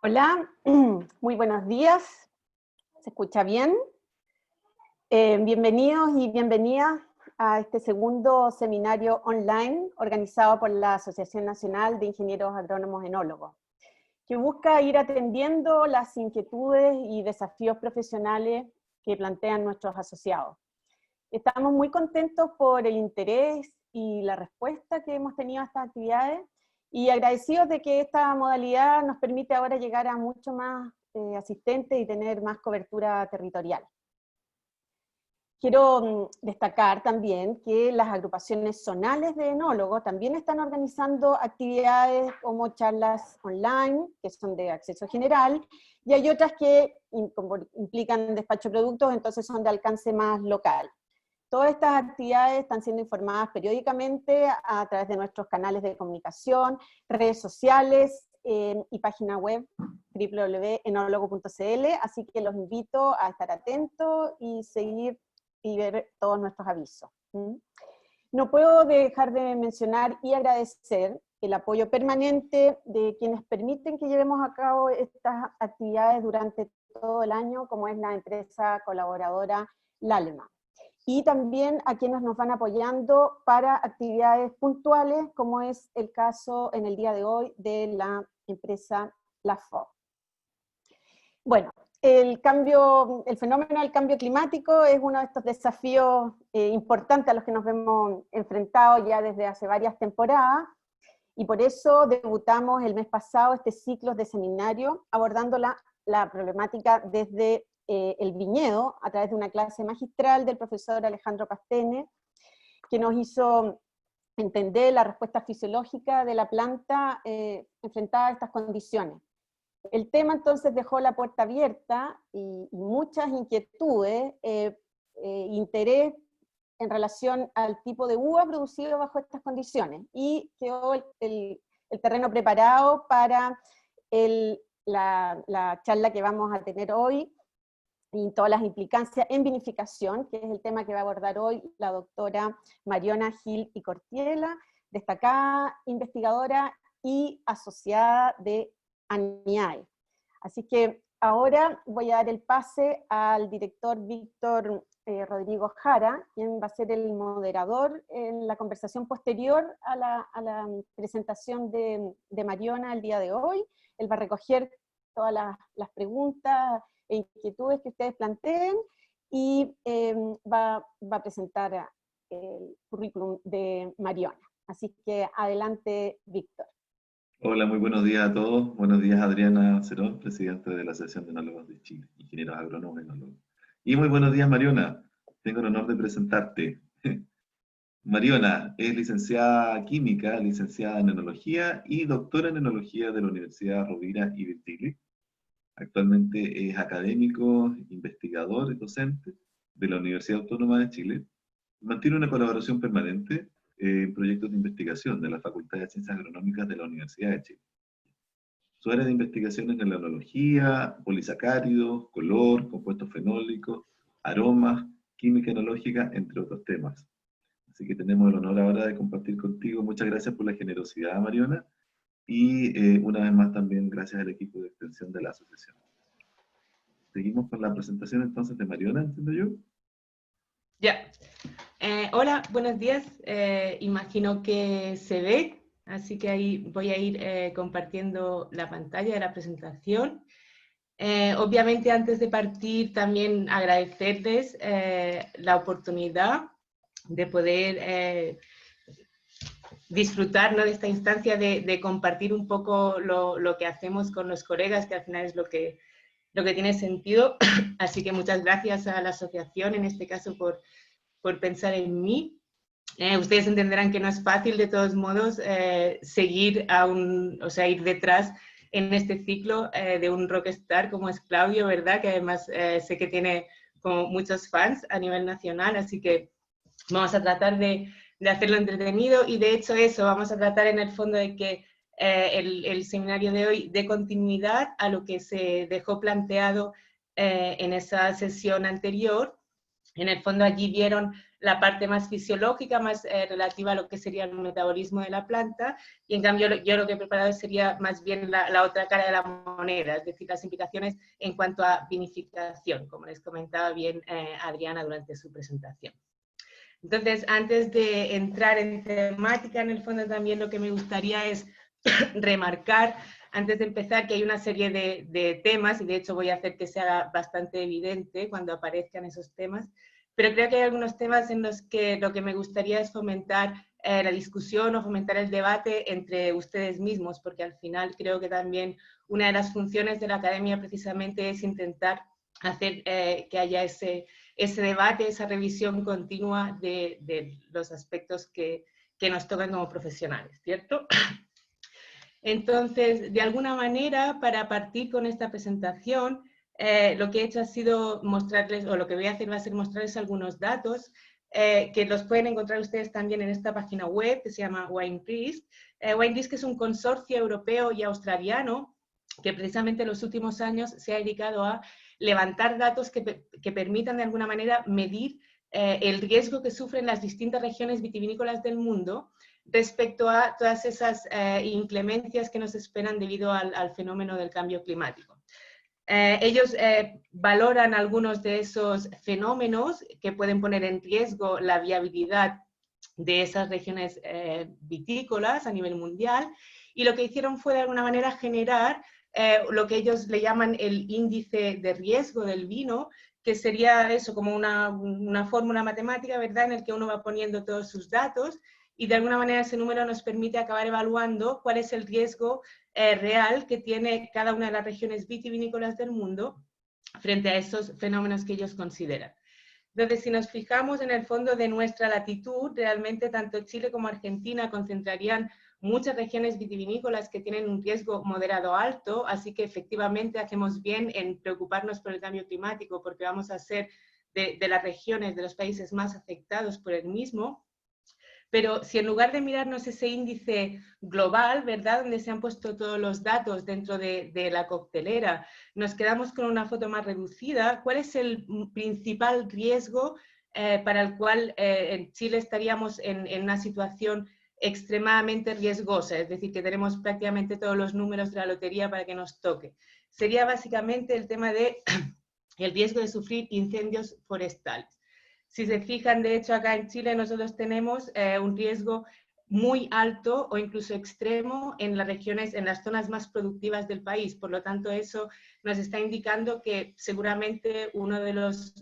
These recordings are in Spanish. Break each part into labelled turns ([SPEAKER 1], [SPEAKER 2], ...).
[SPEAKER 1] Hola, muy buenos días. ¿Se escucha bien? Bienvenidos y bienvenidas a este segundo seminario online organizado por la Asociación Nacional de Ingenieros Agrónomos Enólogos, que busca ir atendiendo las inquietudes y desafíos profesionales que plantean nuestros asociados. Estamos muy contentos por el interés y la respuesta que hemos tenido a estas actividades, y agradecidos de que esta modalidad nos permite ahora llegar a mucho más asistentes y tener más cobertura territorial. Quiero destacar también que las agrupaciones zonales de enólogos también están organizando actividades como charlas online, que son de acceso general, y hay otras que implican despacho de productos, entonces son de alcance más local. Todas estas actividades están siendo informadas periódicamente a través de nuestros canales de comunicación, redes sociales y página web www.enologo.cl, así que los invito a estar atentos y seguir y ver todos nuestros avisos. No puedo dejar de mencionar y agradecer el apoyo permanente de quienes permiten que llevemos a cabo estas actividades durante todo el año, como es la empresa colaboradora Lalma. Y también a quienes nos van apoyando para actividades puntuales, como es el caso en el día de hoy de la empresa LAFO. Bueno, el fenómeno del cambio climático es uno de estos desafíos importantes a los que nos vemos enfrentados ya desde hace varias temporadas, y por eso debutamos el mes pasado este ciclo de seminario abordando la problemática desde el viñedo, a través de una clase magistral del profesor Alejandro Pastene, que nos hizo entender la respuesta fisiológica de la planta enfrentada a estas condiciones. El tema entonces dejó la puerta abierta y muchas inquietudes, interés en relación al tipo de uva producido bajo estas condiciones, y quedó el terreno preparado para la charla que vamos a tener hoy, y todas las implicancias en vinificación, que es el tema que va a abordar hoy la doctora Mariona Gil y Cortiela, destacada investigadora y asociada de ANIAE. Así que ahora voy a dar el pase al director Víctor Rodrigo Jara, quien va a ser el moderador en la conversación posterior a la presentación de Mariona el día de hoy. Él va a recoger todas las preguntas e inquietudes que ustedes planteen, y va a presentar el currículum de Mariona. Así que adelante, Víctor.
[SPEAKER 2] Hola, muy buenos días a todos. Buenos días, Adriana Cerón, presidente de la Asociación de Enólogos de Chile, ingenieros agrónomos enólogos. Y muy buenos días, Mariona. Tengo el honor de presentarte. Mariona es licenciada química, licenciada en enología y doctora en enología de la Universidad Rovira y Virgili. Actualmente es académico, investigador y docente de la Universidad Autónoma de Chile. Mantiene una colaboración permanente en proyectos de investigación de la Facultad de Ciencias Agronómicas de la Universidad de Chile. Su área de investigación es en la enología, polisacáridos, color, compuestos fenólicos, aromas, química enológica, entre otros temas. Así que tenemos el honor ahora de compartir contigo. Muchas gracias por la generosidad, Mariona, y una vez más también gracias al equipo de extensión de la asociación. Seguimos con la presentación entonces de Mariona, ¿entiendo yo?
[SPEAKER 3] Ya. Hola, buenos días. Imagino que se ve, así que ahí voy a ir compartiendo la pantalla de la presentación. Obviamente, antes de partir, también agradecerles la oportunidad de poder disfrutar, ¿no?, de esta instancia de compartir un poco lo que hacemos con los colegas, que al final es lo que tiene sentido. Así que muchas gracias a la asociación, en este caso, por pensar en mí. Ustedes entenderán que no es fácil, de todos modos, seguir ir detrás en este ciclo de un rockstar como es Claudio, ¿verdad? Que además sé que tiene como muchos fans a nivel nacional, así que vamos a tratar de hacerlo entretenido, y de hecho eso, vamos a tratar en el fondo de que el seminario de hoy dé continuidad a lo que se dejó planteado en esa sesión anterior. En el fondo allí vieron la parte más fisiológica, más relativa a lo que sería el metabolismo de la planta, y en cambio yo lo que he preparado sería más bien la otra cara de la moneda, es decir, las implicaciones en cuanto a vinificación, como les comentaba bien Adriana durante su presentación. Entonces, antes de entrar en temática, en el fondo también lo que me gustaría es remarcar, antes de empezar, que hay una serie de temas, y de hecho voy a hacer que sea bastante evidente cuando aparezcan esos temas, pero creo que hay algunos temas en los que lo que me gustaría es fomentar la discusión o fomentar el debate entre ustedes mismos, porque al final creo que también una de las funciones de la academia precisamente es intentar hacer que haya ese debate, esa revisión continua de los aspectos que nos tocan como profesionales, ¿cierto? Entonces, de alguna manera, para partir con esta presentación, lo que he hecho ha sido mostrarles, o lo que voy a hacer va a ser mostrarles algunos datos que los pueden encontrar ustedes también en esta página web que se llama WineRisk. WineRisk es un consorcio europeo y australiano que precisamente en los últimos años se ha dedicado a levantar datos que permitan de alguna manera medir el riesgo que sufren las distintas regiones vitivinícolas del mundo respecto a todas esas inclemencias que nos esperan debido al fenómeno del cambio climático. Ellos valoran algunos de esos fenómenos que pueden poner en riesgo la viabilidad de esas regiones vitícolas a nivel mundial, y lo que hicieron fue de alguna manera generar lo que ellos le llaman el índice de riesgo del vino, que sería eso, como una fórmula matemática, ¿verdad?, en el que uno va poniendo todos sus datos, y de alguna manera ese número nos permite acabar evaluando cuál es el riesgo real que tiene cada una de las regiones vitivinícolas del mundo frente a esos fenómenos que ellos consideran. Entonces, si nos fijamos en el fondo de nuestra latitud, realmente tanto Chile como Argentina concentrarían muchas regiones vitivinícolas que tienen un riesgo moderado alto, así que efectivamente hacemos bien en preocuparnos por el cambio climático, porque vamos a ser de las regiones, de los países más afectados por el mismo. Pero si en lugar de mirarnos ese índice global, ¿verdad?, donde se han puesto todos los datos dentro de la coctelera, nos quedamos con una foto más reducida, ¿cuál es el principal riesgo para el cual en Chile estaríamos en una situación extremadamente riesgosa? Es decir, que tenemos prácticamente todos los números de la lotería para que nos toque. Sería básicamente el tema de el riesgo de sufrir incendios forestales. Si se fijan, de hecho, acá en Chile nosotros tenemos un riesgo muy alto o incluso extremo en las regiones, en las zonas más productivas del país. Por lo tanto, eso nos está indicando que seguramente uno de los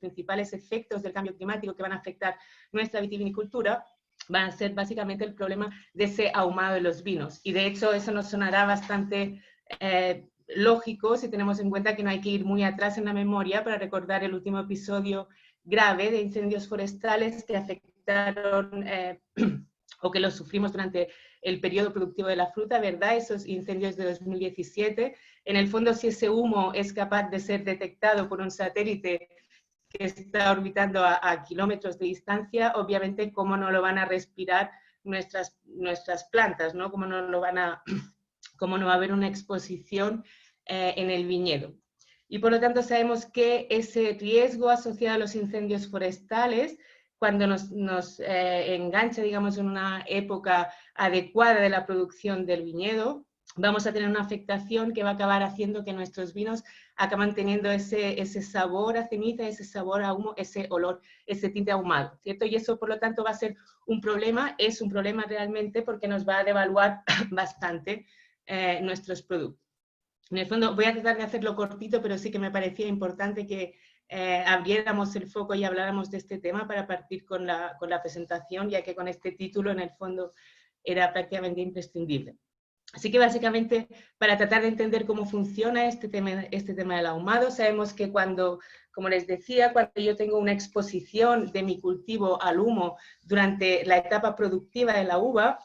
[SPEAKER 3] principales efectos del cambio climático que van a afectar nuestra vitivinicultura van a ser básicamente el problema de ese ahumado de los vinos. Y de hecho, eso nos sonará bastante lógico si tenemos en cuenta que no hay que ir muy atrás en la memoria para recordar el último episodio grave de incendios forestales que afectaron o que los sufrimos durante el periodo productivo de la fruta, ¿verdad? Esos incendios de 2017. En el fondo, si ese humo es capaz de ser detectado por un satélite que está orbitando a kilómetros de distancia, obviamente, ¿cómo no lo van a respirar nuestras plantas, ¿no? ¿Cómo no va a haber una exposición en el viñedo? Y por lo tanto sabemos que ese riesgo asociado a los incendios forestales, cuando nos engancha, digamos, en una época adecuada de la producción del viñedo, vamos a tener una afectación que va a acabar haciendo que nuestros vinos acaban teniendo ese sabor a ceniza, ese sabor a humo, ese olor, ese tinte ahumado, ¿cierto? Y eso, por lo tanto, va a ser un problema, es un problema realmente porque nos va a devaluar bastante nuestros productos. En el fondo, voy a tratar de hacerlo cortito, pero sí que me parecía importante que abriéramos el foco y habláramos de este tema para partir con la presentación, ya que con este título, en el fondo, era prácticamente imprescindible. Así que básicamente, para tratar de entender cómo funciona este tema del ahumado, sabemos que cuando, como les decía, cuando yo tengo una exposición de mi cultivo al humo durante la etapa productiva de la uva,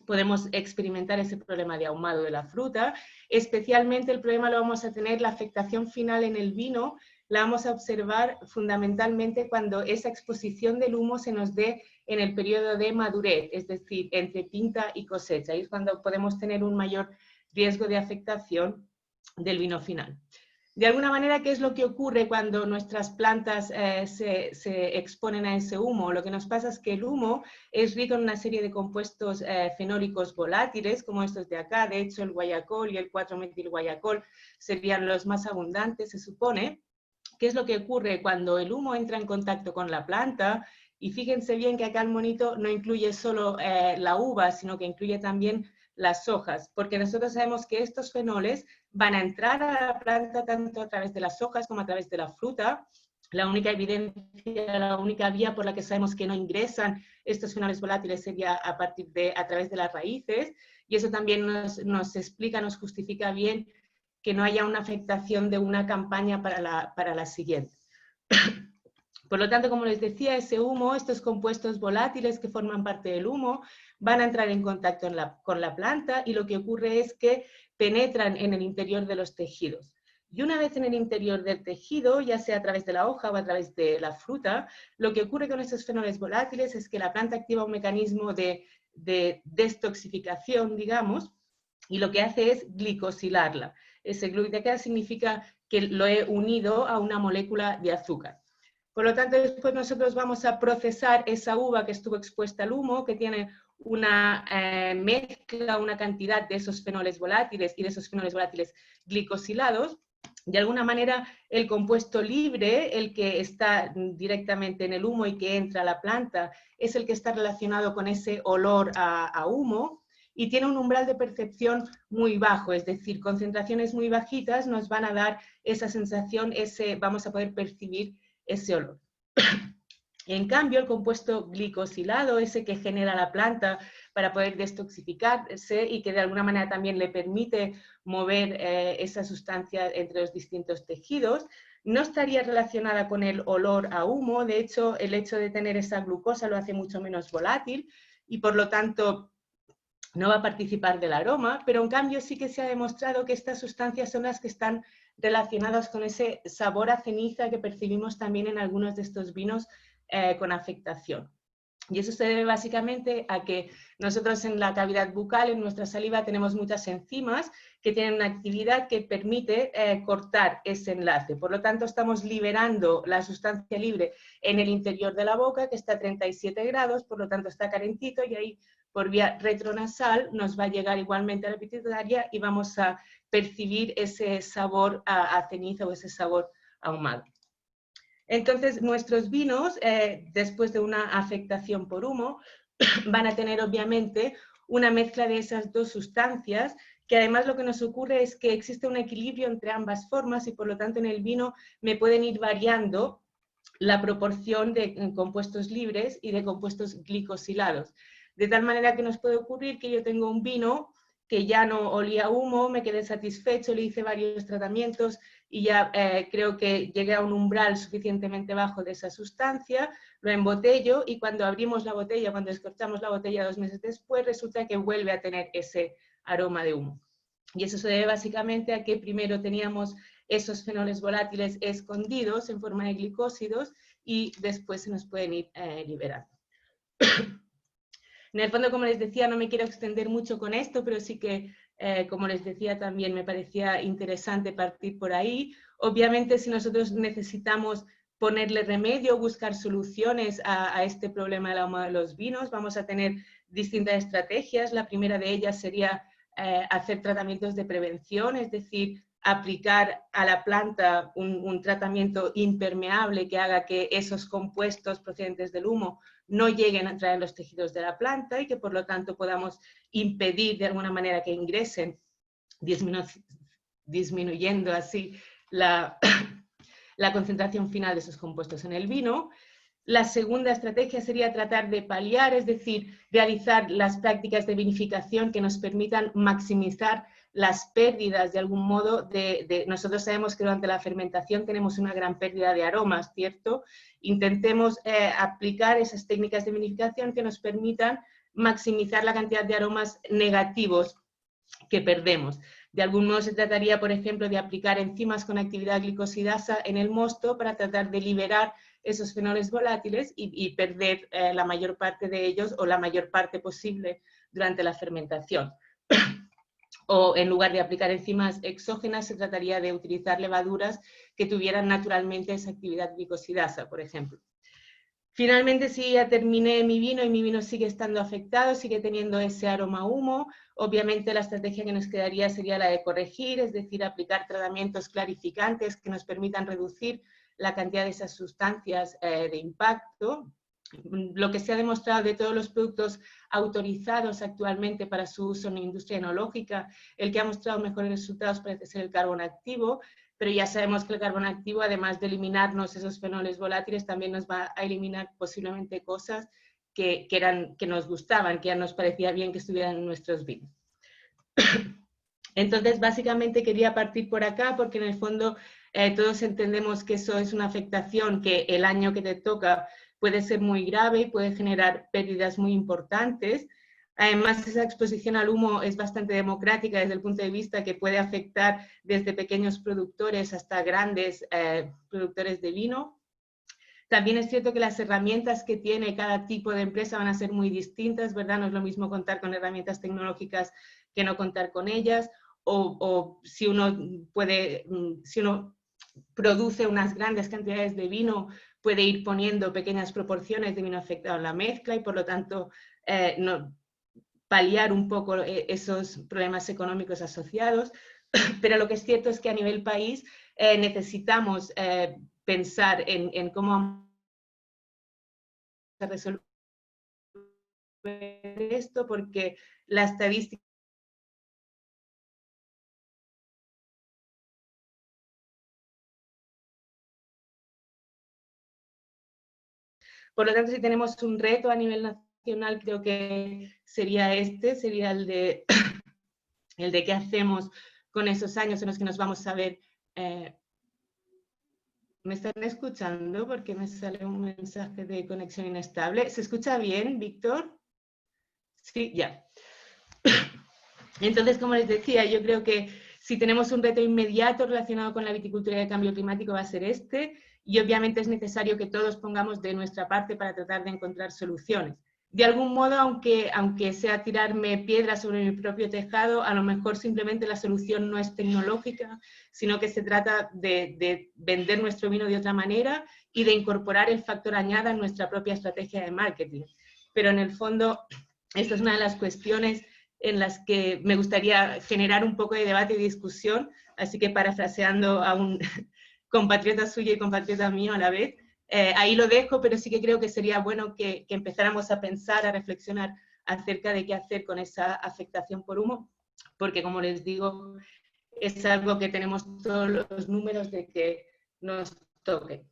[SPEAKER 3] podemos experimentar ese problema de ahumado de la fruta. Especialmente el problema lo vamos a tener, la afectación final en el vino, la vamos a observar fundamentalmente cuando esa exposición del humo se nos dé en el periodo de madurez, es decir, entre pinta y cosecha. Ahí es cuando podemos tener un mayor riesgo de afectación del vino final. De alguna manera, ¿qué es lo que ocurre cuando nuestras plantas se exponen a ese humo? Lo que nos pasa es que el humo es rico en una serie de compuestos fenólicos volátiles, como estos de acá. De hecho, el guayacol y el 4-metilguayacol serían los más abundantes, se supone. ¿Qué es lo que ocurre cuando el humo entra en contacto con la planta? Y fíjense bien que acá el monito no incluye solo la uva, sino que incluye también las hojas, porque nosotros sabemos que estos fenoles van a entrar a la planta tanto a través de las hojas como a través de la fruta. La única evidencia, la única vía por la que sabemos que no ingresan estos fenoles volátiles sería a través de las raíces, y eso también nos explica, nos justifica bien que no haya una afectación de una campaña para la siguiente. Por lo tanto, como les decía, ese humo, estos compuestos volátiles que forman parte del humo, van a entrar en contacto con la planta y lo que ocurre es que penetran en el interior de los tejidos. Y una vez en el interior del tejido, ya sea a través de la hoja o a través de la fruta, lo que ocurre con estos fenoles volátiles es que la planta activa un mecanismo de destoxificación, digamos, y lo que hace es glicosilarla. Ese glucosidad significa que lo he unido a una molécula de azúcar. Por lo tanto, después nosotros vamos a procesar esa uva que estuvo expuesta al humo, que tiene una mezcla, una cantidad de esos fenoles volátiles y de esos fenoles volátiles glicosilados. De alguna manera, el compuesto libre, el que está directamente en el humo y que entra a la planta, es el que está relacionado con ese olor a humo y tiene un umbral de percepción muy bajo, es decir, concentraciones muy bajitas nos van a dar esa sensación, vamos a poder percibir ese olor. En cambio, el compuesto glicosilado, ese que genera la planta para poder destoxificarse y que de alguna manera también le permite mover esa sustancia entre los distintos tejidos, no estaría relacionada con el olor a humo. De hecho, el hecho de tener esa glucosa lo hace mucho menos volátil y por lo tanto no va a participar del aroma, pero en cambio sí que se ha demostrado que estas sustancias son las que están relacionadas con ese sabor a ceniza que percibimos también en algunos de estos vinos con afectación. Y eso se debe básicamente a que nosotros en la cavidad bucal, en nuestra saliva, tenemos muchas enzimas que tienen una actividad que permite cortar ese enlace. Por lo tanto, estamos liberando la sustancia libre en el interior de la boca, que está a 37 grados, por lo tanto está calentito, y ahí por vía retronasal nos va a llegar igualmente a la pituitaria y vamos a percibir ese sabor a ceniza o ese sabor ahumado. Entonces, nuestros vinos, después de una afectación por humo, van a tener obviamente una mezcla de esas dos sustancias, que además lo que nos ocurre es que existe un equilibrio entre ambas formas y por lo tanto en el vino me pueden ir variando la proporción de compuestos libres y de compuestos glicosilados. De tal manera que nos puede ocurrir que yo tengo un vino que ya no olía a humo, me quedé satisfecho, le hice varios tratamientos y ya creo que llegué a un umbral suficientemente bajo de esa sustancia, lo embotello y cuando abrimos la botella, cuando descorchamos la botella 2 meses después, resulta que vuelve a tener ese aroma de humo. Y eso se debe básicamente a que primero teníamos esos fenoles volátiles escondidos en forma de glicósidos y después se nos pueden ir liberando. En el fondo, como les decía, no me quiero extender mucho con esto, pero sí que, como les decía, también me parecía interesante partir por ahí. Obviamente, si nosotros necesitamos ponerle remedio, buscar soluciones a este problema del ahumado de los vinos, vamos a tener distintas estrategias. La primera de ellas sería hacer tratamientos de prevención, es decir, aplicar a la planta un tratamiento impermeable que haga que esos compuestos procedentes del humo no lleguen a entrar en los tejidos de la planta y que por lo tanto podamos impedir de alguna manera que ingresen, disminuyendo así la concentración final de esos compuestos en el vino. La segunda estrategia sería tratar de paliar, es decir, realizar las prácticas de vinificación que nos permitan maximizar las pérdidas de algún modo. Nosotros sabemos que durante la fermentación tenemos una gran pérdida de aromas, ¿cierto? Intentemos aplicar esas técnicas de vinificación que nos permitan maximizar la cantidad de aromas negativos que perdemos. De algún modo se trataría, por ejemplo, de aplicar enzimas con actividad glicosidasa en el mosto para tratar de liberar esos fenoles volátiles y perder la mayor parte de ellos o la mayor parte posible durante la fermentación. o en lugar de aplicar enzimas exógenas, se trataría de utilizar levaduras que tuvieran naturalmente esa actividad glicosidasa, por ejemplo. Finalmente, si ya terminé mi vino y mi vino sigue estando afectado, sigue teniendo ese aroma a humo, obviamente la estrategia que nos quedaría sería la de corregir, es decir, aplicar tratamientos clarificantes que nos permitan reducir la cantidad de esas sustancias de impacto. Lo que se ha demostrado de todos los productos autorizados actualmente para su uso en la industria enológica, el que ha mostrado mejores resultados parece ser el carbón activo, pero ya sabemos que el carbón activo, además de eliminarnos esos fenoles volátiles, también nos va a eliminar posiblemente cosas que nos gustaban, que ya nos parecía bien que estuvieran en nuestros vinos. Entonces, básicamente quería partir por acá, porque en el fondo todos entendemos que eso es una afectación que el año que te toca puede ser muy grave y puede generar pérdidas muy importantes. Además, esa exposición al humo es bastante democrática desde el punto de vista que puede afectar desde pequeños productores hasta grandes productores de vino. También es cierto que las herramientas que tiene cada tipo de empresa van a ser muy distintas, ¿verdad? No es lo mismo contar con herramientas tecnológicas que no contar con ellas, o si uno produce unas grandes cantidades de vino, puede ir poniendo pequeñas proporciones de vino afectado en la mezcla y por lo tanto paliar un poco esos problemas económicos asociados, pero lo que es cierto es que a nivel país necesitamos pensar en cómo resolver esto, porque la estadística por lo tanto, si tenemos un reto a nivel nacional, creo que sería sería el de qué hacemos con esos años en los que nos vamos a ver. ¿Me están escuchando? Porque me sale un mensaje de conexión inestable. ¿Se escucha bien, Víctor? Sí, ya. Entonces, como les decía, yo creo que si tenemos un reto inmediato relacionado con la viticultura y el cambio climático va a ser y obviamente es necesario que todos pongamos de nuestra parte para tratar de encontrar soluciones. De algún modo, aunque sea tirarme piedras sobre mi propio tejado, a lo mejor simplemente la solución no es tecnológica, sino que se trata de vender nuestro vino de otra manera y de incorporar el factor añada en nuestra propia estrategia de marketing. Pero en el fondo, esta es una de las cuestiones en las que me gustaría generar un poco de debate y discusión, así que parafraseando a un compatriota suyo y compatriota mío a la vez, ahí lo dejo, pero sí que creo que sería bueno que empezáramos a pensar, a reflexionar acerca de qué hacer con esa afectación por humo, porque como les digo, es algo que tenemos todos los números de que nos toque.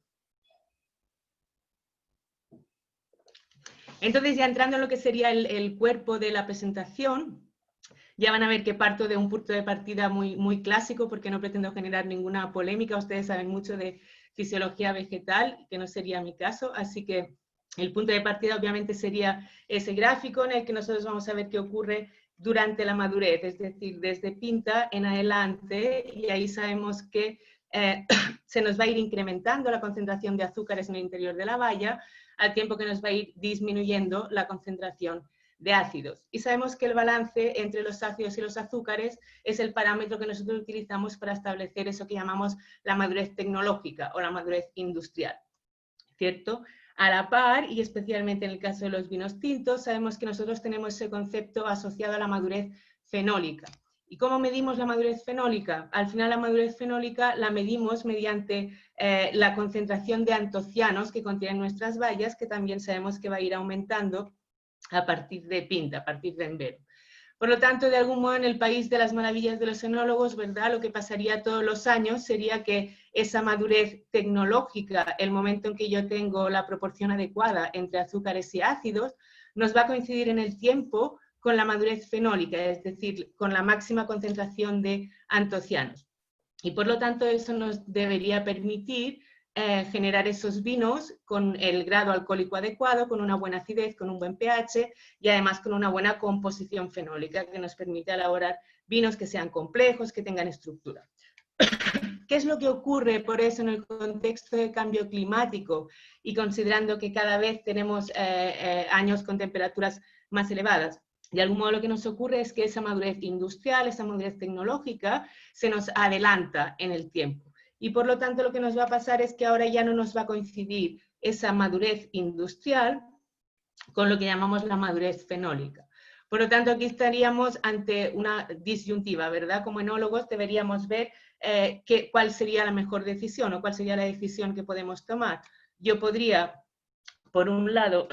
[SPEAKER 3] Entonces, ya entrando en lo que sería el cuerpo de la presentación, ya van a ver que parto de un punto de partida muy, muy clásico, porque no pretendo generar ninguna polémica. Ustedes saben mucho de fisiología vegetal, que no sería mi caso, así que el punto de partida obviamente sería ese gráfico en el que nosotros vamos a ver qué ocurre durante la madurez, es decir, desde pinta en adelante, y ahí sabemos que se nos va a ir incrementando la concentración de azúcares en el interior de la baya, al tiempo que nos va a ir disminuyendo la concentración de ácidos. Y sabemos que el balance entre los ácidos y los azúcares es el parámetro que nosotros utilizamos para establecer eso que llamamos la madurez tecnológica o la madurez industrial, ¿cierto? A la par, y especialmente en el caso de los vinos tintos, sabemos que nosotros tenemos ese concepto asociado a la madurez fenólica. ¿Y cómo medimos la madurez fenólica? Al final la madurez fenólica la medimos mediante la concentración de antocianos que contienen nuestras bayas, que también sabemos que va a ir aumentando a partir de pinta, a partir de envero. Por lo tanto, de algún modo en el país de las maravillas de los enólogos, ¿verdad? Lo que pasaría todos los años sería que esa madurez tecnológica, el momento en que yo tengo la proporción adecuada entre azúcares y ácidos, nos va a coincidir en el tiempo con la madurez fenólica, es decir, con la máxima concentración de antocianos. Y por lo tanto, eso nos debería permitir generar esos vinos con el grado alcohólico adecuado, con una buena acidez, con un buen pH y además con una buena composición fenólica que nos permite elaborar vinos que sean complejos, que tengan estructura. ¿Qué es lo que ocurre por eso en el contexto de cambio climático y considerando que cada vez tenemos años con temperaturas más elevadas? De algún modo lo que nos ocurre es que esa madurez industrial, esa madurez tecnológica, se nos adelanta en el tiempo. Y por lo tanto lo que nos va a pasar es que ahora ya no nos va a coincidir esa madurez industrial con lo que llamamos la madurez fenólica. Por lo tanto, aquí estaríamos ante una disyuntiva, ¿verdad? Como enólogos deberíamos ver cuál sería la mejor decisión o cuál sería la decisión que podemos tomar. Yo podría, por un lado,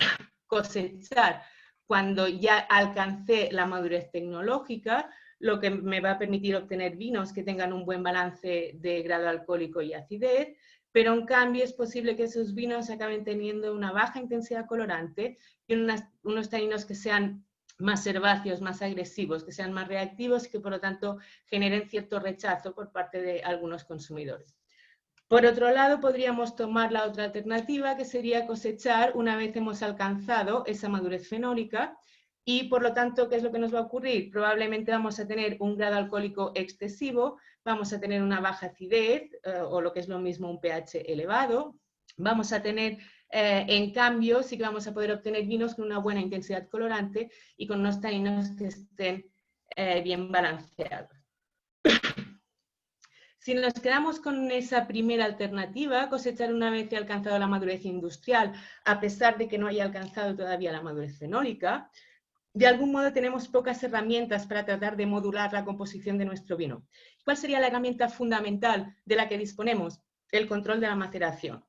[SPEAKER 3] cosechar cuando ya alcancé la madurez tecnológica, lo que me va a permitir obtener vinos que tengan un buen balance de grado alcohólico y acidez, pero en cambio es posible que esos vinos acaben teniendo una baja intensidad colorante y unos taninos que sean más herbáceos, más agresivos, que sean más reactivos y que por lo tanto generen cierto rechazo por parte de algunos consumidores. Por otro lado, podríamos tomar la otra alternativa, que sería cosechar una vez hemos alcanzado esa madurez fenólica y, por lo tanto, ¿qué es lo que nos va a ocurrir? Probablemente vamos a tener un grado alcohólico excesivo, vamos a tener una baja acidez, o lo que es lo mismo un pH elevado, vamos a tener, en cambio, sí que vamos a poder obtener vinos con una buena intensidad colorante y con unos taninos que estén bien balanceados. Si nos quedamos con esa primera alternativa, cosechar una vez que ha alcanzado la madurez industrial, a pesar de que no haya alcanzado todavía la madurez fenólica, de algún modo tenemos pocas herramientas para tratar de modular la composición de nuestro vino. ¿Cuál sería la herramienta fundamental de la que disponemos? El control de la maceración.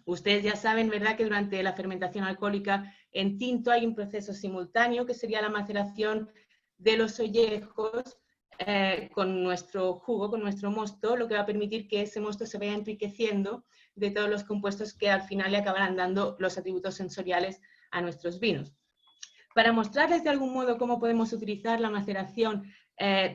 [SPEAKER 3] Ustedes ya saben, ¿verdad?, que durante la fermentación alcohólica en tinto hay un proceso simultáneo que sería la maceración de los ollejos con nuestro jugo, con nuestro mosto, lo que va a permitir que ese mosto se vaya enriqueciendo de todos los compuestos que al final le acabarán dando los atributos sensoriales a nuestros vinos. Para mostrarles de algún modo cómo podemos utilizar la maceración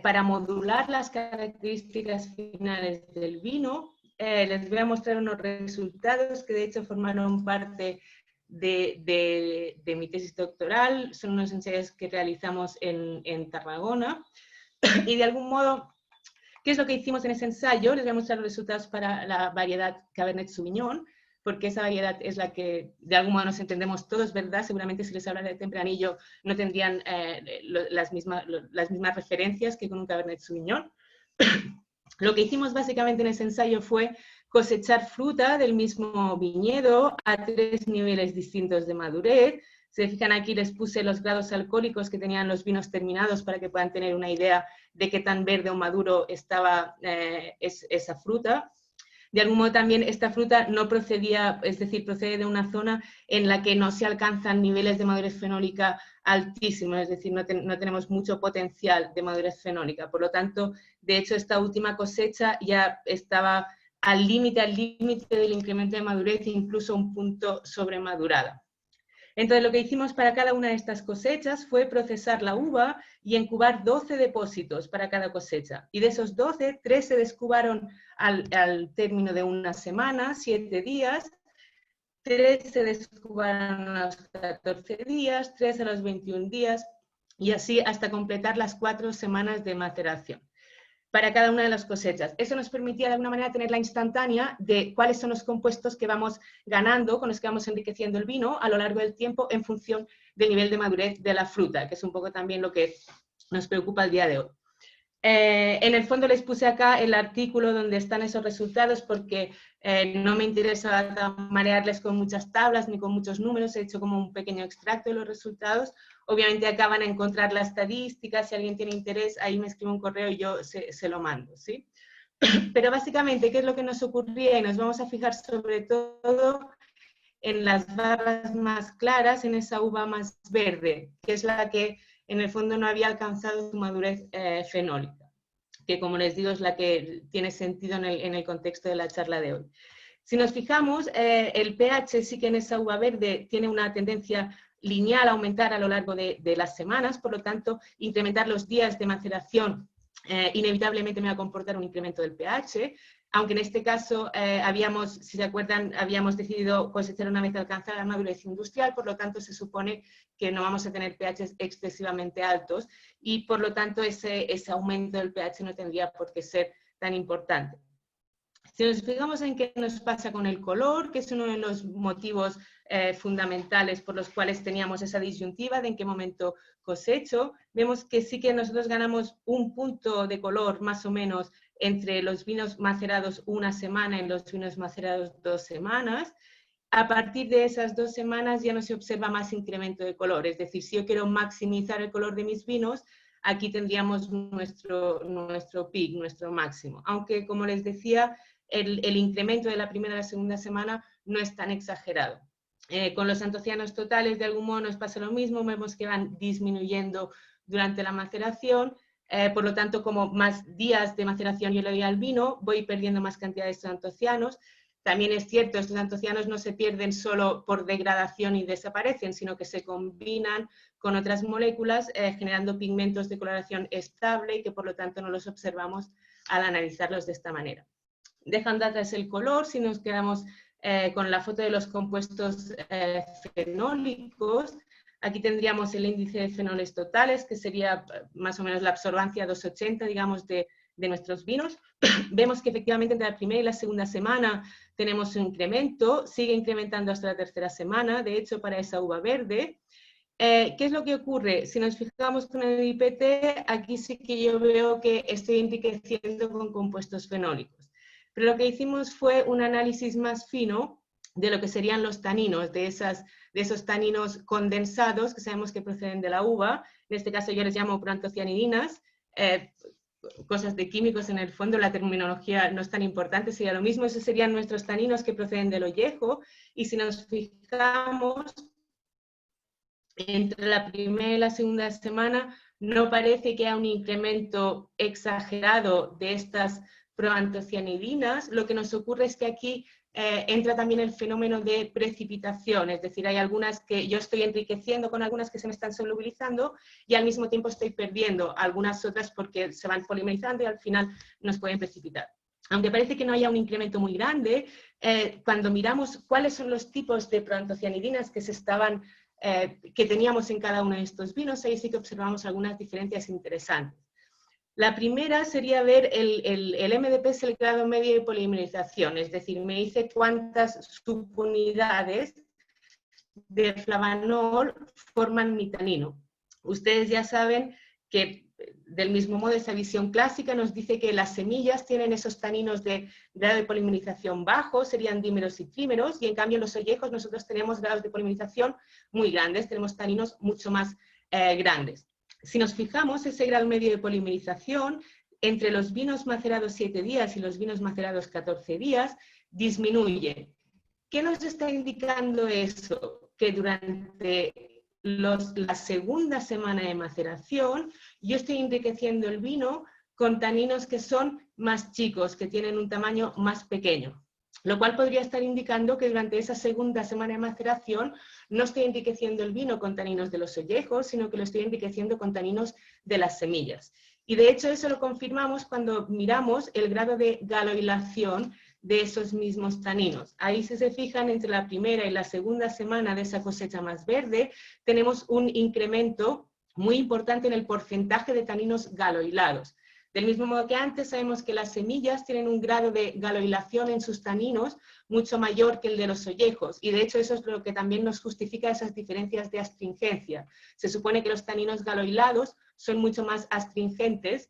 [SPEAKER 3] para modular las características finales del vino, les voy a mostrar unos resultados que de hecho formaron parte de mi tesis doctoral. Son unos ensayos que realizamos en Tarragona. Y de algún modo, ¿qué es lo que hicimos en ese ensayo? Les voy a mostrar los resultados para la variedad Cabernet Sauvignon, porque esa variedad es la que de algún modo nos entendemos todos, ¿verdad? Seguramente si les hablara de Tempranillo no tendrían las mismas referencias que con un Cabernet Sauvignon. Lo que hicimos básicamente en ese ensayo fue cosechar fruta del mismo viñedo a 3 niveles distintos de madurez. Se fijan aquí, les puse los grados alcohólicos que tenían los vinos terminados para que puedan tener una idea de qué tan verde o maduro estaba esa fruta. De algún modo también esta fruta no procedía, es decir, procede de una zona en la que no se alcanzan niveles de madurez fenólica altísimos, es decir, no tenemos mucho potencial de madurez fenólica. Por lo tanto, de hecho, esta última cosecha ya estaba al límite del incremento de madurez, incluso un punto sobremadurada. Entonces, lo que hicimos para cada una de estas cosechas fue procesar la uva y incubar 12 depósitos para cada cosecha. Y de esos 12, 3 se descubaron al término de una semana, 7 días, 3 se descubaron a los 14 días, 3 a los 21 días, y así hasta completar las 4 semanas de maceración para cada una de las cosechas. Eso nos permitía de alguna manera tener la instantánea de cuáles son los compuestos que vamos ganando, con los que vamos enriqueciendo el vino a lo largo del tiempo en función del nivel de madurez de la fruta, que es un poco también lo que nos preocupa el día de hoy. En el fondo les puse acá el artículo donde están esos resultados porque no me interesa marearles con muchas tablas ni con muchos números, he hecho como un pequeño extracto de los resultados. Obviamente acá van a encontrar la estadística, si alguien tiene interés, ahí me escribe un correo y yo se lo mando, ¿sí? Pero básicamente, ¿qué es lo que nos ocurría? Y nos vamos a fijar sobre todo en las barras más claras, en esa uva más verde, que es la que en el fondo no había alcanzado su madurez fenólica, que como les digo es la que tiene sentido en el contexto de la charla de hoy. Si nos fijamos, el pH sí que en esa uva verde tiene una tendencia lineal a aumentar a lo largo de las semanas, por lo tanto, incrementar los días de maceración inevitablemente me va a comportar un incremento del pH, aunque en este caso si se acuerdan, habíamos decidido cosechar una vez alcanzada la madurez industrial, por lo tanto se supone que no vamos a tener pHs excesivamente altos y por lo tanto ese aumento del pH no tendría por qué ser tan importante. Si nos fijamos en qué nos pasa con el color, que es uno de los motivos fundamentales por los cuales teníamos esa disyuntiva de en qué momento cosecho, vemos que sí que nosotros ganamos un punto de color más o menos entre los vinos macerados una semana y los vinos macerados 2 semanas. A partir de esas 2 semanas ya no se observa más incremento de color, es decir, si yo quiero maximizar el color de mis vinos, aquí tendríamos nuestro peak, nuestro máximo. Aunque, como les decía, el incremento de la primera a la segunda semana no es tan exagerado. Con los antocianos totales, de algún modo, nos pasa lo mismo, vemos que van disminuyendo durante la maceración, por lo tanto, como más días de maceración yo le doy al vino, voy perdiendo más cantidad de estos antocianos. También es cierto, estos antocianos no se pierden solo por degradación y desaparecen, sino que se combinan con otras moléculas, generando pigmentos de coloración estable y que por lo tanto no los observamos al analizarlos de esta manera. Dejando atrás el color, si nos quedamos con la foto de los compuestos fenólicos, aquí tendríamos el índice de fenoles totales, que sería más o menos la absorbancia 280, digamos, de nuestros vinos. Vemos que efectivamente entre la primera y la segunda semana tenemos un incremento, sigue incrementando hasta la tercera semana, de hecho para esa uva verde. ¿Qué es lo que ocurre? Si nos fijamos con el IPT, aquí sí que yo veo que estoy enriqueciendo con compuestos fenólicos. Pero lo que hicimos fue un análisis más fino de lo que serían los taninos, de esos taninos condensados que sabemos que proceden de la uva. En este caso yo les llamo proantocianidinas, cosas de químicos en el fondo, la terminología no es tan importante, sería lo mismo, esos serían nuestros taninos que proceden del ollejo, y si nos fijamos, entre la primera y la segunda semana no parece que haya un incremento exagerado de estas proantocianidinas. Lo que nos ocurre es que aquí entra también el fenómeno de precipitación, es decir, hay algunas que yo estoy enriqueciendo con algunas que se me están solubilizando y al mismo tiempo estoy perdiendo algunas otras porque se van polimerizando y al final nos pueden precipitar. Aunque parece que no haya un incremento muy grande, cuando miramos cuáles son los tipos de proantocianidinas que que teníamos en cada uno de estos vinos, ahí sí que observamos algunas diferencias interesantes. La primera sería ver el MDP es el grado medio de polimerización, es decir, me dice cuántas subunidades de flavanol forman mi tanino. Ustedes ya saben que del mismo modo esa visión clásica nos dice que las semillas tienen esos taninos de grado de polimerización bajo, serían dímeros y trímeros, y en cambio en los ollejos nosotros tenemos grados de polimerización muy grandes, tenemos taninos mucho más grandes. Si nos fijamos, ese grado medio de polimerización entre los vinos macerados 7 días y los vinos macerados 14 días disminuye. ¿Qué nos está indicando eso? Que durante la segunda semana de maceración yo estoy enriqueciendo el vino con taninos que son más chicos, que tienen un tamaño más pequeño. Lo cual podría estar indicando que durante esa segunda semana de maceración no estoy enriqueciendo el vino con taninos de los ollejos, sino que lo estoy enriqueciendo con taninos de las semillas. Y de hecho eso lo confirmamos cuando miramos el grado de galoilación de esos mismos taninos. Ahí, si se fijan, entre la primera y la segunda semana de esa cosecha más verde, tenemos un incremento muy importante en el porcentaje de taninos galoilados. Del mismo modo que antes, sabemos que las semillas tienen un grado de galoilación en sus taninos mucho mayor que el de los ollejos, y de hecho eso es lo que también nos justifica esas diferencias de astringencia. Se supone que los taninos galoilados son mucho más astringentes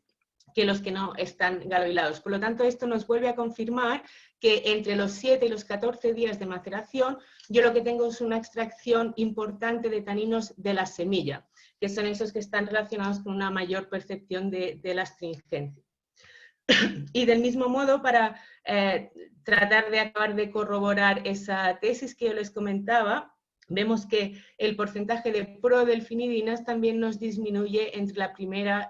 [SPEAKER 3] que los que no están galoilados. Por lo tanto, esto nos vuelve a confirmar que entre los 7 y los 14 días de maceración, yo lo que tengo es una extracción importante de taninos de la semilla, que son esos que están relacionados con una mayor percepción de la astringencia. Y del mismo modo, para tratar de acabar de corroborar esa tesis que yo les comentaba, vemos que el porcentaje de prodelfinidinas también nos disminuye entre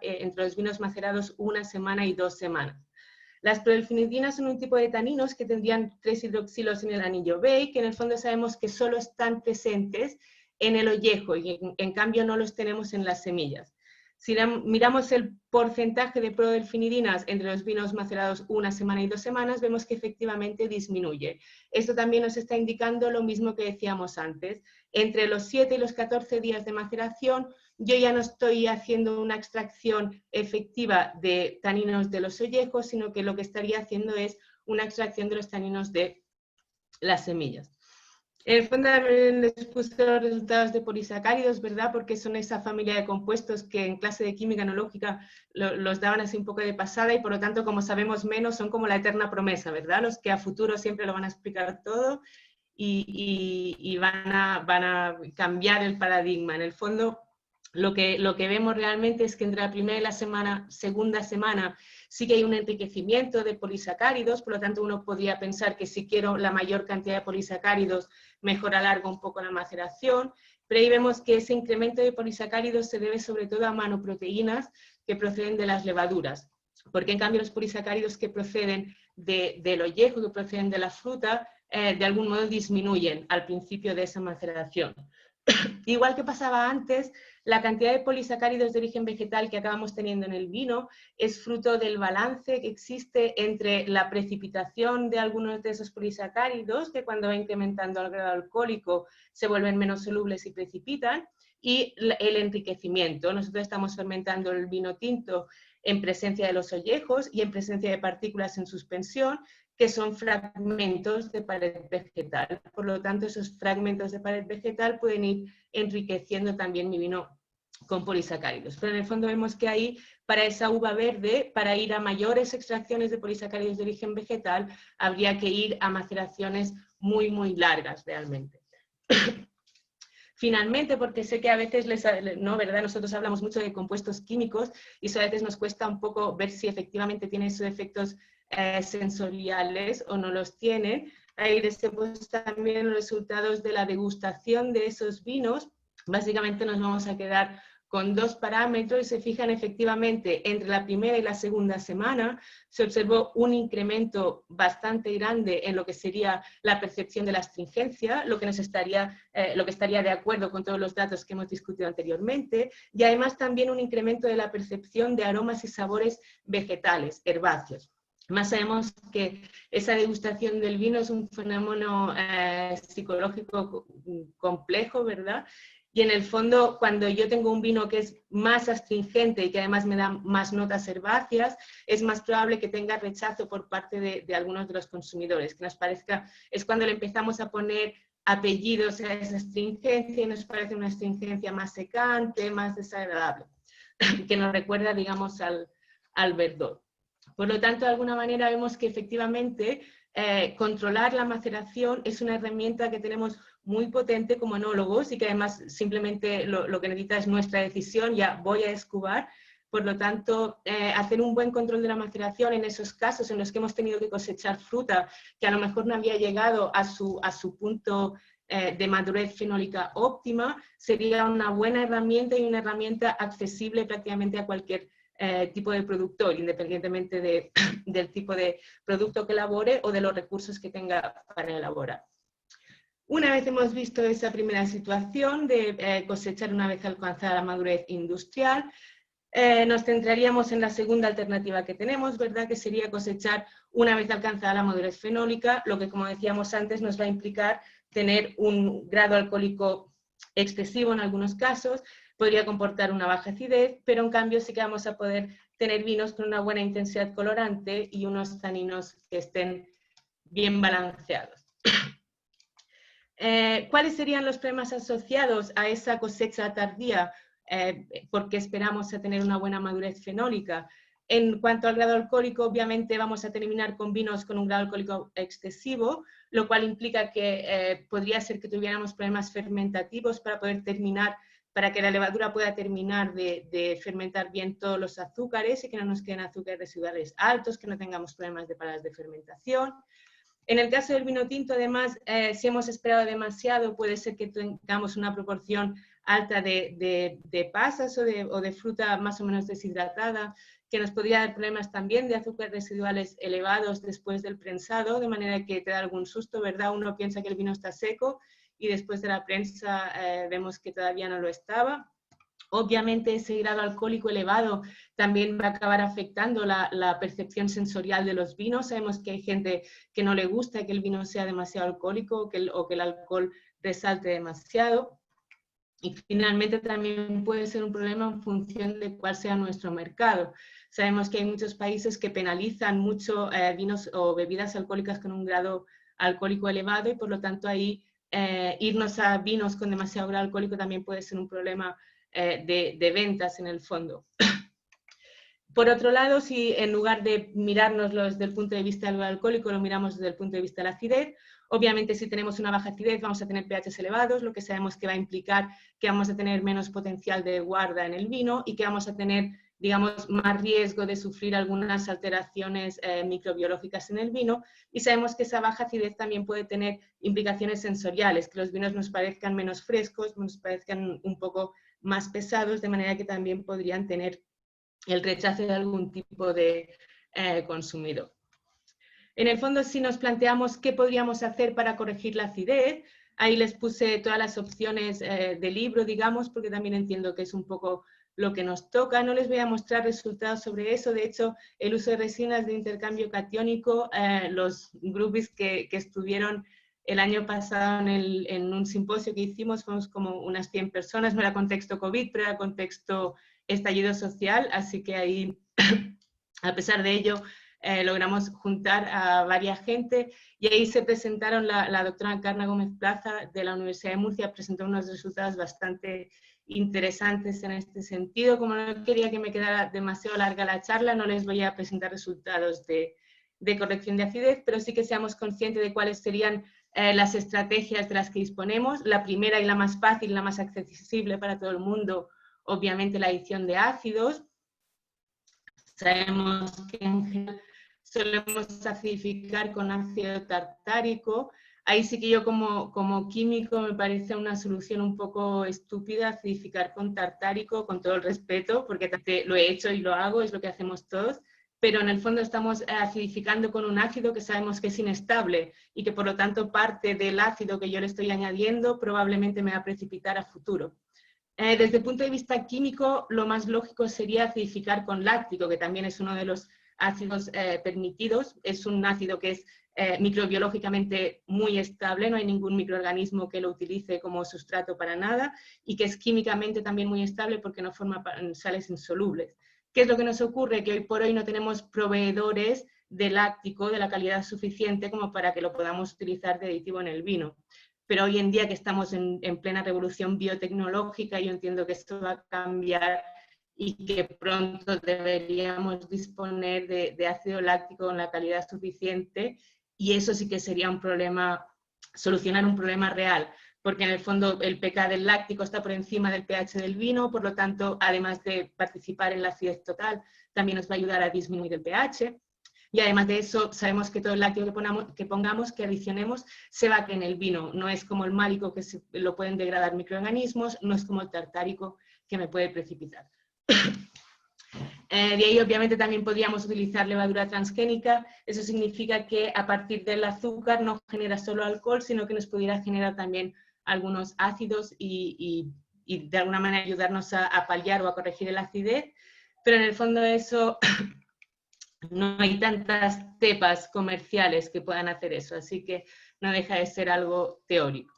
[SPEAKER 3] entre los vinos macerados 1 semana y 2 semanas. Las prodelfinidinas son un tipo de taninos que tendrían 3-hidroxilos en el anillo B y que en el fondo sabemos que solo están presentes en el ollejo y en cambio no los tenemos en las semillas. Si miramos el porcentaje de prodelfinidinas entre los vinos macerados 1 semana y 2 semanas, vemos que efectivamente disminuye. Esto también nos está indicando lo mismo que decíamos antes. Entre los 7 y los 14 días de maceración, yo ya no estoy haciendo una extracción efectiva de taninos de los ollejos, sino que lo que estaría haciendo es una extracción de los taninos de las semillas. En el fondo les puse los resultados de polisacáridos, ¿verdad? Porque son esa familia de compuestos que en clase de química analógica los daban así un poco de pasada, y por lo tanto, como sabemos menos, son como la eterna promesa, ¿verdad? Los que a futuro siempre lo van a explicar todo y van a cambiar el paradigma. En el fondo, lo que vemos realmente es que entre la primera y la segunda semana sí que hay un enriquecimiento de polisacáridos, por lo tanto uno podría pensar que si quiero la mayor cantidad de polisacáridos, mejor alargo un poco la maceración, pero ahí vemos que ese incremento de polisacáridos se debe sobre todo a manoproteínas que proceden de las levaduras, porque en cambio los polisacáridos que proceden del ollejo, que proceden de la fruta, de algún modo disminuyen al principio de esa maceración. Igual que pasaba antes, la cantidad de polisacáridos de origen vegetal que acabamos teniendo en el vino es fruto del balance que existe entre la precipitación de algunos de esos polisacáridos, que cuando va incrementando el grado alcohólico se vuelven menos solubles y precipitan, y el enriquecimiento. Nosotros estamos fermentando el vino tinto en presencia de los ollejos y en presencia de partículas en suspensión, que son fragmentos de pared vegetal. Por lo tanto, esos fragmentos de pared vegetal pueden ir enriqueciendo también mi vino con polisacáridos. Pero en el fondo vemos que ahí, para esa uva verde, para ir a mayores extracciones de polisacáridos de origen vegetal, habría que ir a maceraciones muy, muy largas realmente. Finalmente, porque sé que a veces, ¿no, verdad? Nosotros hablamos mucho de compuestos químicos y eso a veces nos cuesta un poco ver si efectivamente tienen esos efectos sensoriales o no los tienen. Ahí les he puesto también los resultados de la degustación de esos vinos. Básicamente nos vamos a quedar con dos parámetros y se fijan efectivamente entre la primera y la segunda semana se observó un incremento bastante grande en lo que sería la percepción de la astringencia, lo que estaría de acuerdo con todos los datos que hemos discutido anteriormente, y además también un incremento de la percepción de aromas y sabores vegetales, herbáceos. Más sabemos que esa degustación del vino es un fenómeno psicológico complejo, ¿verdad? Y en el fondo, cuando yo tengo un vino que es más astringente y que además me da más notas herbáceas, es más probable que tenga rechazo por parte de algunos de los consumidores, que nos parezca, es cuando le empezamos a poner apellidos a esa astringencia y nos parece una astringencia más secante, más desagradable, que nos recuerda, digamos, al verdor. Por lo tanto, de alguna manera vemos que efectivamente controlar la maceración es una herramienta que tenemos muy potente como enólogos y que además simplemente lo que necesita es nuestra decisión, ya voy a escubar. Por lo tanto, hacer un buen control de la maceración en esos casos en los que hemos tenido que cosechar fruta que a lo mejor no había llegado a su punto de madurez fenólica óptima, sería una buena herramienta y una herramienta accesible prácticamente a cualquier tipo de productor, independientemente del tipo de producto que elabore o de los recursos que tenga para elaborar. Una vez hemos visto esa primera situación de cosechar una vez alcanzada la madurez industrial, nos centraríamos en la segunda alternativa que tenemos, ¿verdad? Que sería cosechar una vez alcanzada la madurez fenólica, lo que, como decíamos antes, nos va a implicar tener un grado alcohólico excesivo en algunos casos, podría comportar una baja acidez, pero en cambio sí que vamos a poder tener vinos con una buena intensidad colorante y unos taninos que estén bien balanceados. ¿Cuáles serían los problemas asociados a esa cosecha tardía? Porque esperamos a tener una buena madurez fenólica. En cuanto al grado alcohólico, obviamente vamos a terminar con vinos con un grado alcohólico excesivo, lo cual implica que podría ser que tuviéramos problemas fermentativos para poder terminar, para que la levadura pueda terminar de fermentar bien todos los azúcares y que no nos queden azúcares residuales altos, que no tengamos problemas de paradas de fermentación. En el caso del vino tinto, además, si hemos esperado demasiado, puede ser que tengamos una proporción alta de pasas o de fruta más o menos deshidratada, que nos podría dar problemas también de azúcares residuales elevados después del prensado, de manera que te da algún susto, ¿verdad? Uno piensa que el vino está seco y después de la prensa vemos que todavía no lo estaba. Obviamente ese grado alcohólico elevado también va a acabar afectando la percepción sensorial de los vinos. Sabemos que hay gente que no le gusta que el vino sea demasiado alcohólico o que el alcohol resalte demasiado. Y finalmente también puede ser un problema en función de cuál sea nuestro mercado. Sabemos que hay muchos países que penalizan mucho vinos o bebidas alcohólicas con un grado alcohólico elevado y por lo tanto ahí irnos a vinos con demasiado grado alcohólico también puede ser un problema de ventas en el fondo. Por otro lado, si en lugar de mirárnoslo desde el punto de vista del grado alcohólico, lo miramos desde el punto de vista de la acidez, obviamente si tenemos una baja acidez vamos a tener pHs elevados, lo que sabemos que va a implicar que vamos a tener menos potencial de guarda en el vino y que vamos a tener, digamos, más riesgo de sufrir algunas alteraciones microbiológicas en el vino, y sabemos que esa baja acidez también puede tener implicaciones sensoriales, que los vinos nos parezcan menos frescos, nos parezcan un poco más pesados, de manera que también podrían tener el rechazo de algún tipo de consumidor. En el fondo, si nos planteamos qué podríamos hacer para corregir la acidez, ahí les puse todas las opciones del libro, digamos, porque también entiendo que es un poco lo que nos toca. No les voy a mostrar resultados sobre eso. De hecho, el uso de resinas de intercambio catiónico, los groupies que estuvieron el año pasado en un simposio que hicimos, fuimos como unas 100 personas, no era contexto COVID, pero era contexto estallido social, así que ahí, a pesar de ello, logramos juntar a varias gente y ahí se presentaron, la doctora Encarna Gómez Plaza de la Universidad de Murcia presentó unos resultados bastante interesantes en este sentido. Como no quería que me quedara demasiado larga la charla, no les voy a presentar resultados de corrección de acidez, pero sí que seamos conscientes de cuáles serían las estrategias de las que disponemos. La primera y la más fácil, la más accesible para todo el mundo, obviamente la adición de ácidos. Sabemos que en general solemos acidificar con ácido tartárico. Ahí sí que yo como químico me parece una solución un poco estúpida acidificar con tartárico, con todo el respeto, porque lo he hecho y lo hago, es lo que hacemos todos, pero en el fondo estamos acidificando con un ácido que sabemos que es inestable y que por lo tanto parte del ácido que yo le estoy añadiendo probablemente me va a precipitar a futuro. Desde el punto de vista químico, lo más lógico sería acidificar con láctico, que también es uno de los ácidos permitidos. Es un ácido que es microbiológicamente muy estable, no hay ningún microorganismo que lo utilice como sustrato para nada, y que es químicamente también muy estable porque no forma sales insolubles. ¿Qué es lo que nos ocurre? Que hoy por hoy no tenemos proveedores de láctico de la calidad suficiente como para que lo podamos utilizar de aditivo en el vino. Pero hoy en día que estamos en plena revolución biotecnológica, yo entiendo que esto va a cambiar y que pronto deberíamos disponer de ácido láctico con la calidad suficiente, y eso sí que sería un problema, solucionar un problema real, porque en el fondo el pH del láctico está por encima del pH del vino, por lo tanto, además de participar en la acidez total, también nos va a ayudar a disminuir el pH. Y además de eso, sabemos que todo el lácteo que pongamos, que adicionemos, se va en el vino. No es como el málico, que lo pueden degradar microorganismos, no es como el tartárico, que me puede precipitar. De ahí, obviamente, también podríamos utilizar levadura transgénica. Eso significa que a partir del azúcar no genera solo alcohol, sino que nos pudiera generar también algunos ácidos y de alguna manera ayudarnos a paliar o a corregir la acidez. Pero en el fondo eso... no hay tantas cepas comerciales que puedan hacer eso, así que no deja de ser algo teórico.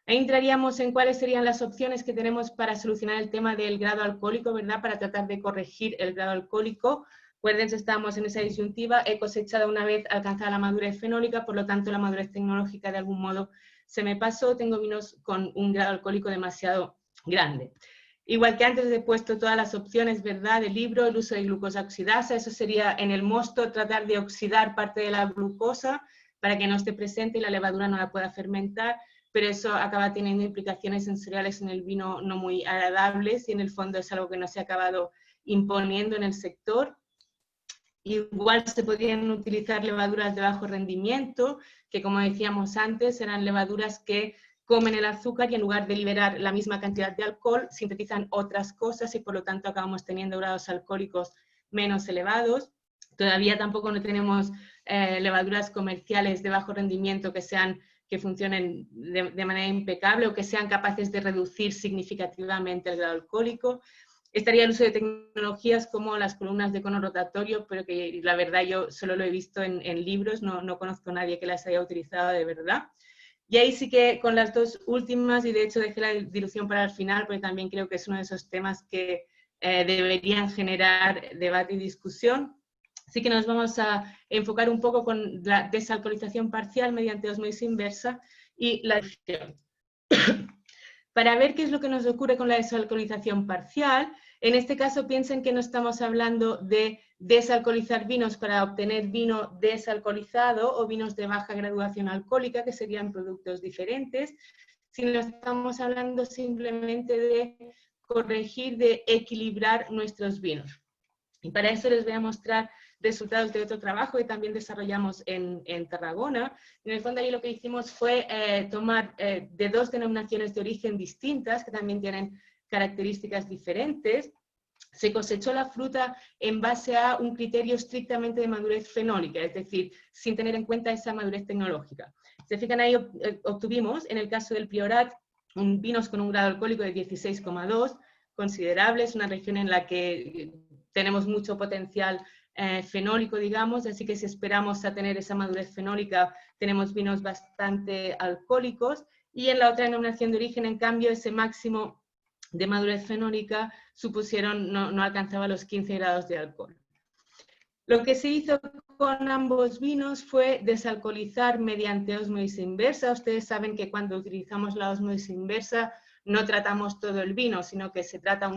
[SPEAKER 3] Ahí entraríamos en cuáles serían las opciones que tenemos para solucionar el tema del grado alcohólico, ¿verdad? Para tratar de corregir el grado alcohólico. Acuérdense, estamos en esa disyuntiva, he cosechado una vez alcanzada la madurez fenólica, por lo tanto la madurez tecnológica de algún modo se me pasó, tengo vinos con un grado alcohólico demasiado grande. Igual que antes he puesto todas las opciones, ¿verdad?, del libro, el uso de glucosa oxidasa, eso sería en el mosto tratar de oxidar parte de la glucosa para que no esté presente y la levadura no la pueda fermentar, pero eso acaba teniendo implicaciones sensoriales en el vino no muy agradables y en el fondo es algo que no se ha acabado imponiendo en el sector. Igual se podrían utilizar levaduras de bajo rendimiento, que como decíamos antes, eran levaduras que comen el azúcar y en lugar de liberar la misma cantidad de alcohol, sintetizan otras cosas y por lo tanto acabamos teniendo grados alcohólicos menos elevados. Todavía tampoco no tenemos levaduras comerciales de bajo rendimiento que funcionen de manera impecable o que sean capaces de reducir significativamente el grado alcohólico. Estaría el uso de tecnologías como las columnas de cono rotatorio, pero que la verdad yo solo lo he visto en libros, no conozco a nadie que las haya utilizado de verdad. Y ahí sí que con las dos últimas, y de hecho dejé la dilución para el final, porque también creo que es uno de esos temas que deberían generar debate y discusión. Así que nos vamos a enfocar un poco con la desalcoholización parcial mediante ósmosis inversa y la dilución. Para ver qué es lo que nos ocurre con la desalcoholización parcial, en este caso piensen que no estamos hablando de desalcoholizar vinos para obtener vino desalcoholizado o vinos de baja graduación alcohólica, que serían productos diferentes, sino estamos hablando simplemente de corregir, de equilibrar nuestros vinos. Y para eso les voy a mostrar resultados de otro trabajo que también desarrollamos en Tarragona. En el fondo ahí lo que hicimos fue tomar de dos denominaciones de origen distintas, que también tienen características diferentes. Se cosechó la fruta en base a un criterio estrictamente de madurez fenólica, es decir, sin tener en cuenta esa madurez tecnológica. Se fijan ahí, obtuvimos, en el caso del Priorat, vinos con un grado alcohólico de 16,2, considerable, es una región en la que tenemos mucho potencial fenólico, digamos, así que si esperamos a tener esa madurez fenólica, tenemos vinos bastante alcohólicos, y en la otra denominación de origen, en cambio, ese máximo de madurez fenólica supusieron, no alcanzaba los 15 grados de alcohol. Lo que se hizo con ambos vinos fue desalcoholizar mediante ósmosis inversa. Ustedes saben que cuando utilizamos la ósmosis inversa no tratamos todo el vino, sino que se trata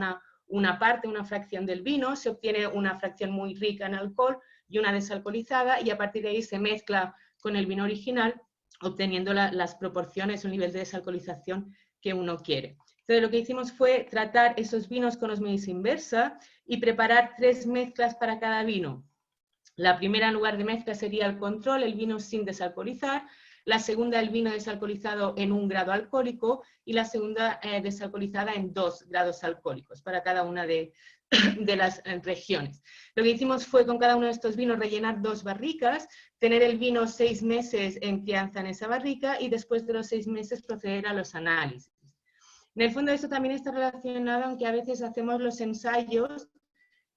[SPEAKER 3] una parte, una fracción del vino, se obtiene una fracción muy rica en alcohol y una desalcoholizada, y a partir de ahí se mezcla con el vino original, obteniendo las proporciones o nivel de desalcoholización que uno quiere. Entonces lo que hicimos fue tratar esos vinos con ósmosis inversa y preparar 3 mezclas para cada vino. La primera, en lugar de mezcla, sería el control, el vino sin desalcoholizar. La segunda, el vino desalcoholizado en 1 grado alcohólico, y la segunda desalcoholizada en 2 grados alcohólicos para cada una de las regiones. Lo que hicimos fue con cada uno de estos vinos rellenar 2 barricas, tener el vino 6 meses en crianza en esa barrica y después de los 6 meses proceder a los análisis. En el fondo eso también está relacionado, aunque a veces hacemos los ensayos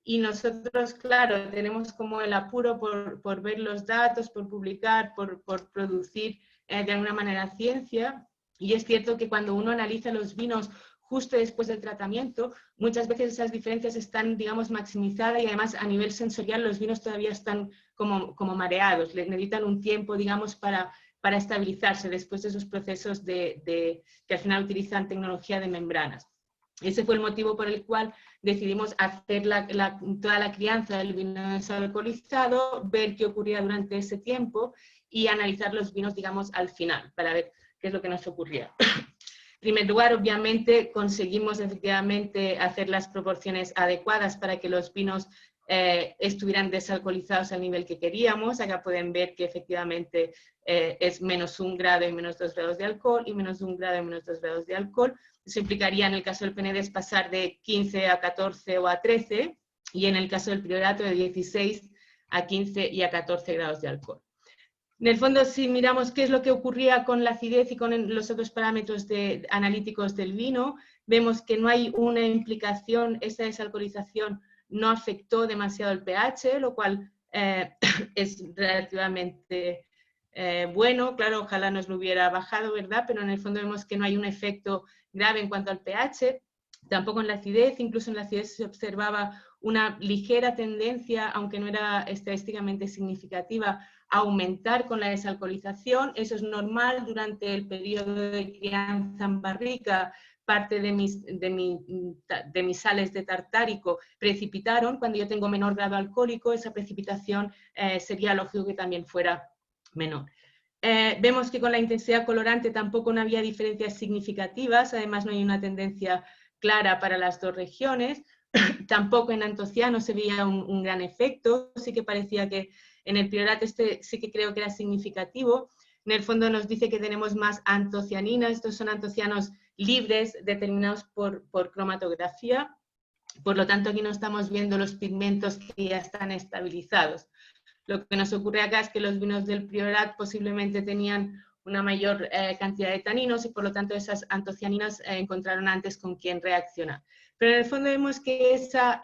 [SPEAKER 3] y nosotros, claro, tenemos como el apuro por ver los datos, por publicar, por producir de alguna manera ciencia. Y es cierto que cuando uno analiza los vinos justo después del tratamiento, muchas veces esas diferencias están, digamos, maximizadas, y además a nivel sensorial los vinos todavía están como mareados, necesitan un tiempo, digamos, para estabilizarse después de esos procesos que al final utilizan tecnología de membranas. Ese fue el motivo por el cual decidimos hacer toda la crianza del vino desalcoholizado, ver qué ocurría durante ese tiempo y analizar los vinos, digamos, al final, para ver qué es lo que nos ocurría. En primer lugar, obviamente, conseguimos efectivamente hacer las proporciones adecuadas para que los vinos estuvieran desalcoholizados al nivel que queríamos. Acá pueden ver que efectivamente es menos 1 grado y menos 2 grados de alcohol, y menos 1 grado y menos 2 grados de alcohol. Eso implicaría en el caso del Penedès pasar de 15 a 14 o a 13, y en el caso del Priorato de 16 a 15 y a 14 grados de alcohol. En el fondo, si miramos qué es lo que ocurría con la acidez y con los otros parámetros analíticos del vino, vemos que no hay una implicación, esa desalcoholización no afectó demasiado el pH, lo cual es relativamente bueno. Claro, ojalá nos lo hubiera bajado, ¿verdad? Pero en el fondo vemos que no hay un efecto grave en cuanto al pH, tampoco en la acidez. Incluso en la acidez se observaba una ligera tendencia, aunque no era estadísticamente significativa, a aumentar con la desalcoholización. Eso es normal durante el periodo de crianza en barrica. Parte de mis sales de tartárico precipitaron. Cuando yo tengo menor grado alcohólico, esa precipitación sería lógico que también fuera menor. Vemos que con la intensidad colorante tampoco no había diferencias significativas, además no hay una tendencia clara para las dos regiones. Tampoco en antociano se veía un gran efecto, sí que parecía que en el Priorat sí que creo que era significativo. En el fondo nos dice que tenemos más antocianinas, estos son antocianos libres determinados por cromatografía, por lo tanto aquí no estamos viendo los pigmentos que ya están estabilizados. Lo que nos ocurre acá es que los vinos del Priorat posiblemente tenían una mayor cantidad de taninos y por lo tanto esas antocianinas encontraron antes con quién reaccionar. Pero en el fondo vemos que esa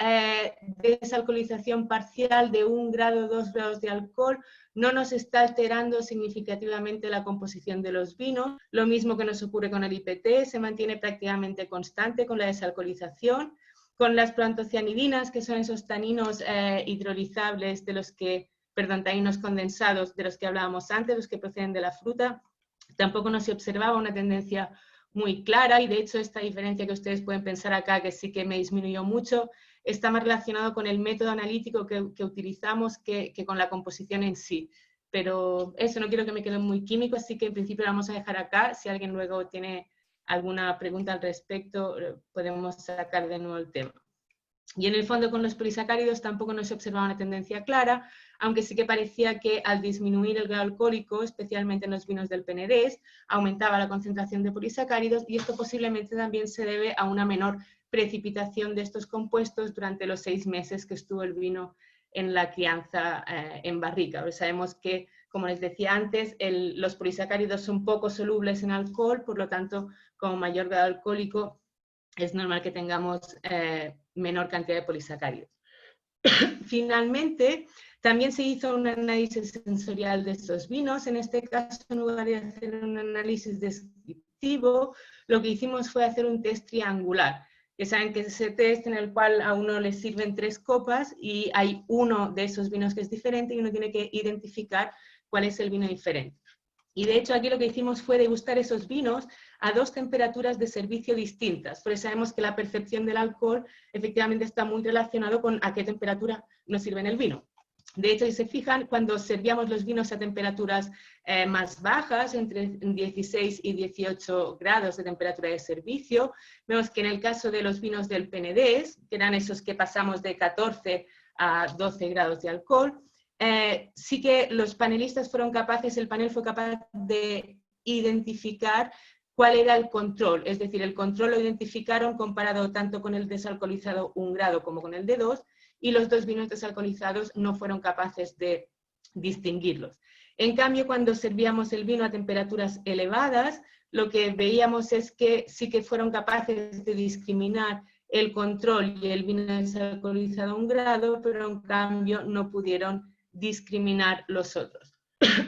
[SPEAKER 3] desalcoholización parcial de 1 grado, 2 grados de alcohol no nos está alterando significativamente la composición de los vinos. Lo mismo que nos ocurre con el IPT, se mantiene prácticamente constante con la desalcoholización. Con las proantocianidinas, que son esos taninos hidrolizables de los que, perdón, taninos condensados de los que hablábamos antes, los que proceden de la fruta, tampoco no se observaba una tendencia muy clara, y de hecho esta diferencia que ustedes pueden pensar acá, que sí que me disminuyó mucho, está más relacionado con el método analítico que utilizamos que con la composición en sí. Pero eso, no quiero que me quede muy químico, así que en principio lo vamos a dejar acá. Si alguien luego tiene alguna pregunta al respecto, podemos sacar de nuevo el tema. Y en el fondo con los polisacáridos tampoco no se observaba una tendencia clara, aunque sí que parecía que al disminuir el grado alcohólico, especialmente en los vinos del Penedès, aumentaba la concentración de polisacáridos, y esto posiblemente también se debe a una menor precipitación de estos compuestos durante los 6 meses que estuvo el vino en la crianza en barrica. Pero sabemos que, como les decía antes, los polisacáridos son poco solubles en alcohol, por lo tanto, con mayor grado alcohólico, es normal que tengamos menor cantidad de polisacáridos. Finalmente, también se hizo un análisis sensorial de estos vinos. En este caso, en lugar de hacer un análisis descriptivo, lo que hicimos fue hacer un test triangular. Que saben que es ese test en el cual a uno le sirven 3 copas y hay uno de esos vinos que es diferente y uno tiene que identificar cuál es el vino diferente. Y de hecho aquí lo que hicimos fue degustar esos vinos a 2 temperaturas de servicio distintas, porque sabemos que la percepción del alcohol efectivamente está muy relacionado con a qué temperatura nos sirven el vino. De hecho, si se fijan, cuando servíamos los vinos a temperaturas más bajas, entre 16 y 18 grados de temperatura de servicio, vemos que en el caso de los vinos del Penedès, que eran esos que pasamos de 14 a 12 grados de alcohol, sí que los panelistas fueron capaces, el panel fue capaz de identificar cuál era el control, es decir, el control lo identificaron comparado tanto con el desalcoholizado 1 grado como con el de 2, y los 2 vinos desalcoholizados no fueron capaces de distinguirlos. En cambio, cuando servíamos el vino a temperaturas elevadas, lo que veíamos es que sí que fueron capaces de discriminar el control y el vino desalcoholizado a 1 grado, pero en cambio no pudieron discriminar los otros.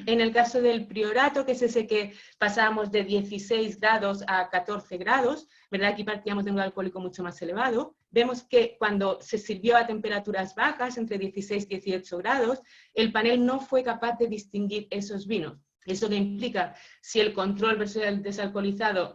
[SPEAKER 3] En el caso del priorato, que es ese que pasábamos de 16 grados a 14 grados, ¿verdad? Aquí partíamos de un grado alcohólico mucho más elevado. Vemos que cuando se sirvió a temperaturas bajas, entre 16 y 18 grados, el panel no fue capaz de distinguir esos vinos. Eso que implica, si el control versus el desalcoholizado,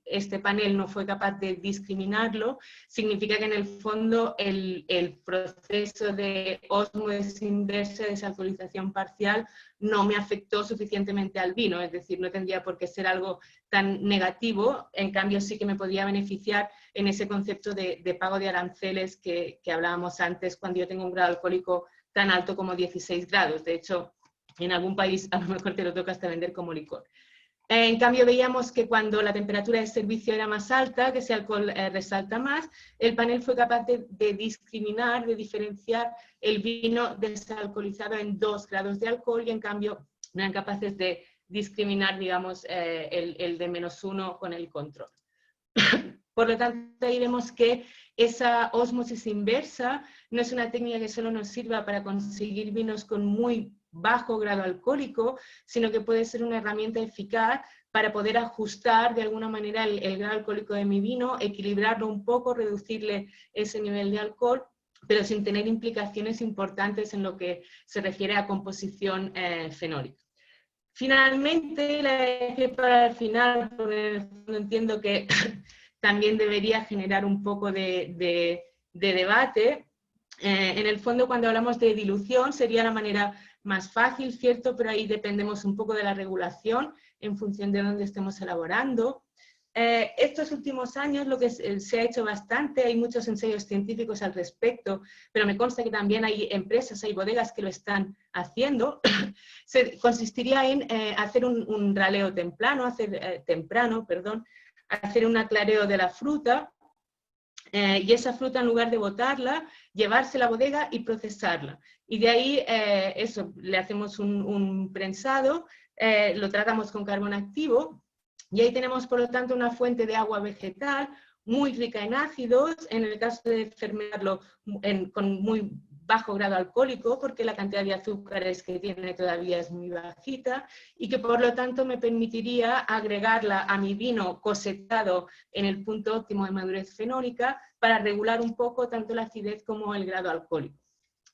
[SPEAKER 3] este panel no fue capaz de discriminarlo, significa que en el fondo el proceso de ósmosis inversa, desalcoholización parcial, no me afectó suficientemente al vino, es decir, no tendría por qué ser algo tan negativo, en cambio sí que me podía beneficiar en ese concepto de pago de aranceles que hablábamos antes, cuando yo tengo un grado alcohólico tan alto como 16 grados. De hecho, en algún país a lo mejor te lo toca hasta vender como licor. En cambio veíamos que cuando la temperatura de servicio era más alta, que ese alcohol resalta más, el panel fue capaz de discriminar, de diferenciar el vino desalcoholizado en 2 grados de alcohol, y en cambio no eran capaces de discriminar, digamos, el de -1 con el control. Por lo tanto, ahí vemos que esa ósmosis inversa no es una técnica que solo nos sirva para conseguir vinos con muy bajo grado alcohólico, sino que puede ser una herramienta eficaz para poder ajustar de alguna manera el grado alcohólico de mi vino, equilibrarlo un poco, reducirle ese nivel de alcohol, pero sin tener implicaciones importantes en lo que se refiere a composición fenólica. Finalmente, la dejé para el final, porque entiendo que también debería generar un poco de debate. En el fondo, cuando hablamos de dilución, sería la manera más fácil, ¿cierto? Pero ahí dependemos un poco de la regulación en función de dónde estemos elaborando. Estos últimos años lo que se ha hecho bastante, hay muchos ensayos científicos al respecto, pero me consta que también hay empresas, hay bodegas que lo están haciendo. Consistiría en hacer un raleo temprano, hacer un aclareo de la fruta, y esa fruta, en lugar de botarla, llevarse a la bodega y procesarla. Y de ahí, le hacemos un prensado, lo tratamos con carbón activo, y ahí tenemos, por lo tanto, una fuente de agua vegetal, muy rica en ácidos, en el caso de fermentarlo con muy bajo grado alcohólico, porque la cantidad de azúcares que tiene todavía es muy bajita, y que por lo tanto me permitiría agregarla a mi vino cosechado en el punto óptimo de madurez fenólica para regular un poco tanto la acidez como el grado alcohólico.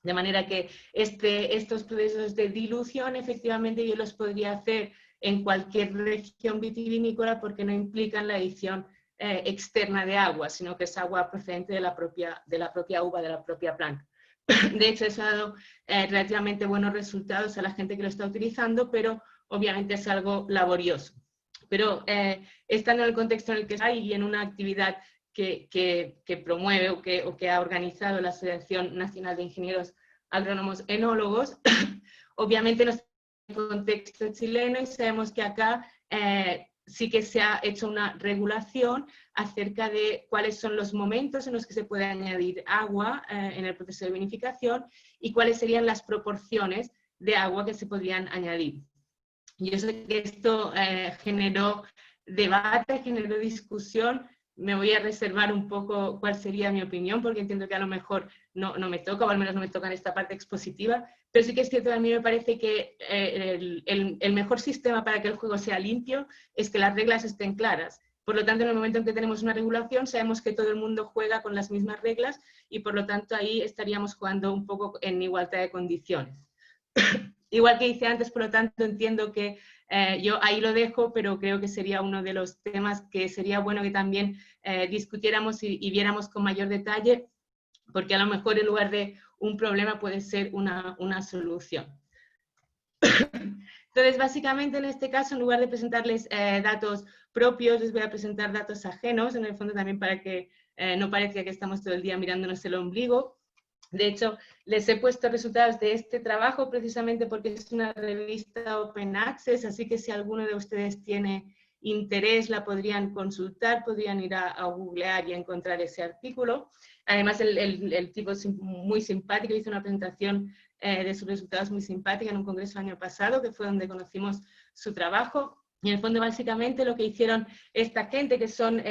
[SPEAKER 3] De manera que estos procesos de dilución efectivamente yo los podría hacer en cualquier región vitivinícola porque no implican la adición externa de agua, sino que es agua procedente de la propia uva, de la propia planta. De hecho, eso ha dado relativamente buenos resultados a la gente que lo está utilizando, pero obviamente es algo laborioso. Pero estando en el contexto en el que está y en una actividad que promueve o que ha organizado la Asociación Nacional de Ingenieros Agrónomos Enólogos, obviamente en el contexto chileno, y sabemos que acá sí que se ha hecho una regulación acerca de cuáles son los momentos en los que se puede añadir agua en el proceso de vinificación y cuáles serían las proporciones de agua que se podrían añadir. Yo sé que esto generó debate, generó discusión. Me voy a reservar un poco cuál sería mi opinión, porque entiendo que a lo mejor no me toca, o al menos no me toca en esta parte expositiva, pero sí que es cierto que a mí me parece que el mejor sistema para que el juego sea limpio es que las reglas estén claras. Por lo tanto, en el momento en que tenemos una regulación, sabemos que todo el mundo juega con las mismas reglas y por lo tanto ahí estaríamos jugando un poco en igualdad de condiciones. Igual que hice antes, por lo tanto, entiendo que yo ahí lo dejo, pero creo que sería uno de los temas que sería bueno que también discutiéramos y viéramos con mayor detalle, porque a lo mejor en lugar de un problema puede ser una solución. Entonces, básicamente en este caso, en lugar de presentarles datos propios, les voy a presentar datos ajenos, en el fondo también para que no parezca que estamos todo el día mirándonos el ombligo. De hecho, les he puesto resultados de este trabajo precisamente porque es una revista Open Access, así que si alguno de ustedes tiene interés la podrían consultar, podrían ir a googlear y a encontrar ese artículo. Además, el tipo es muy simpático, hizo una presentación de sus resultados muy simpática en un congreso el año pasado, que fue donde conocimos su trabajo. Y en el fondo, básicamente, lo que hicieron esta gente, que son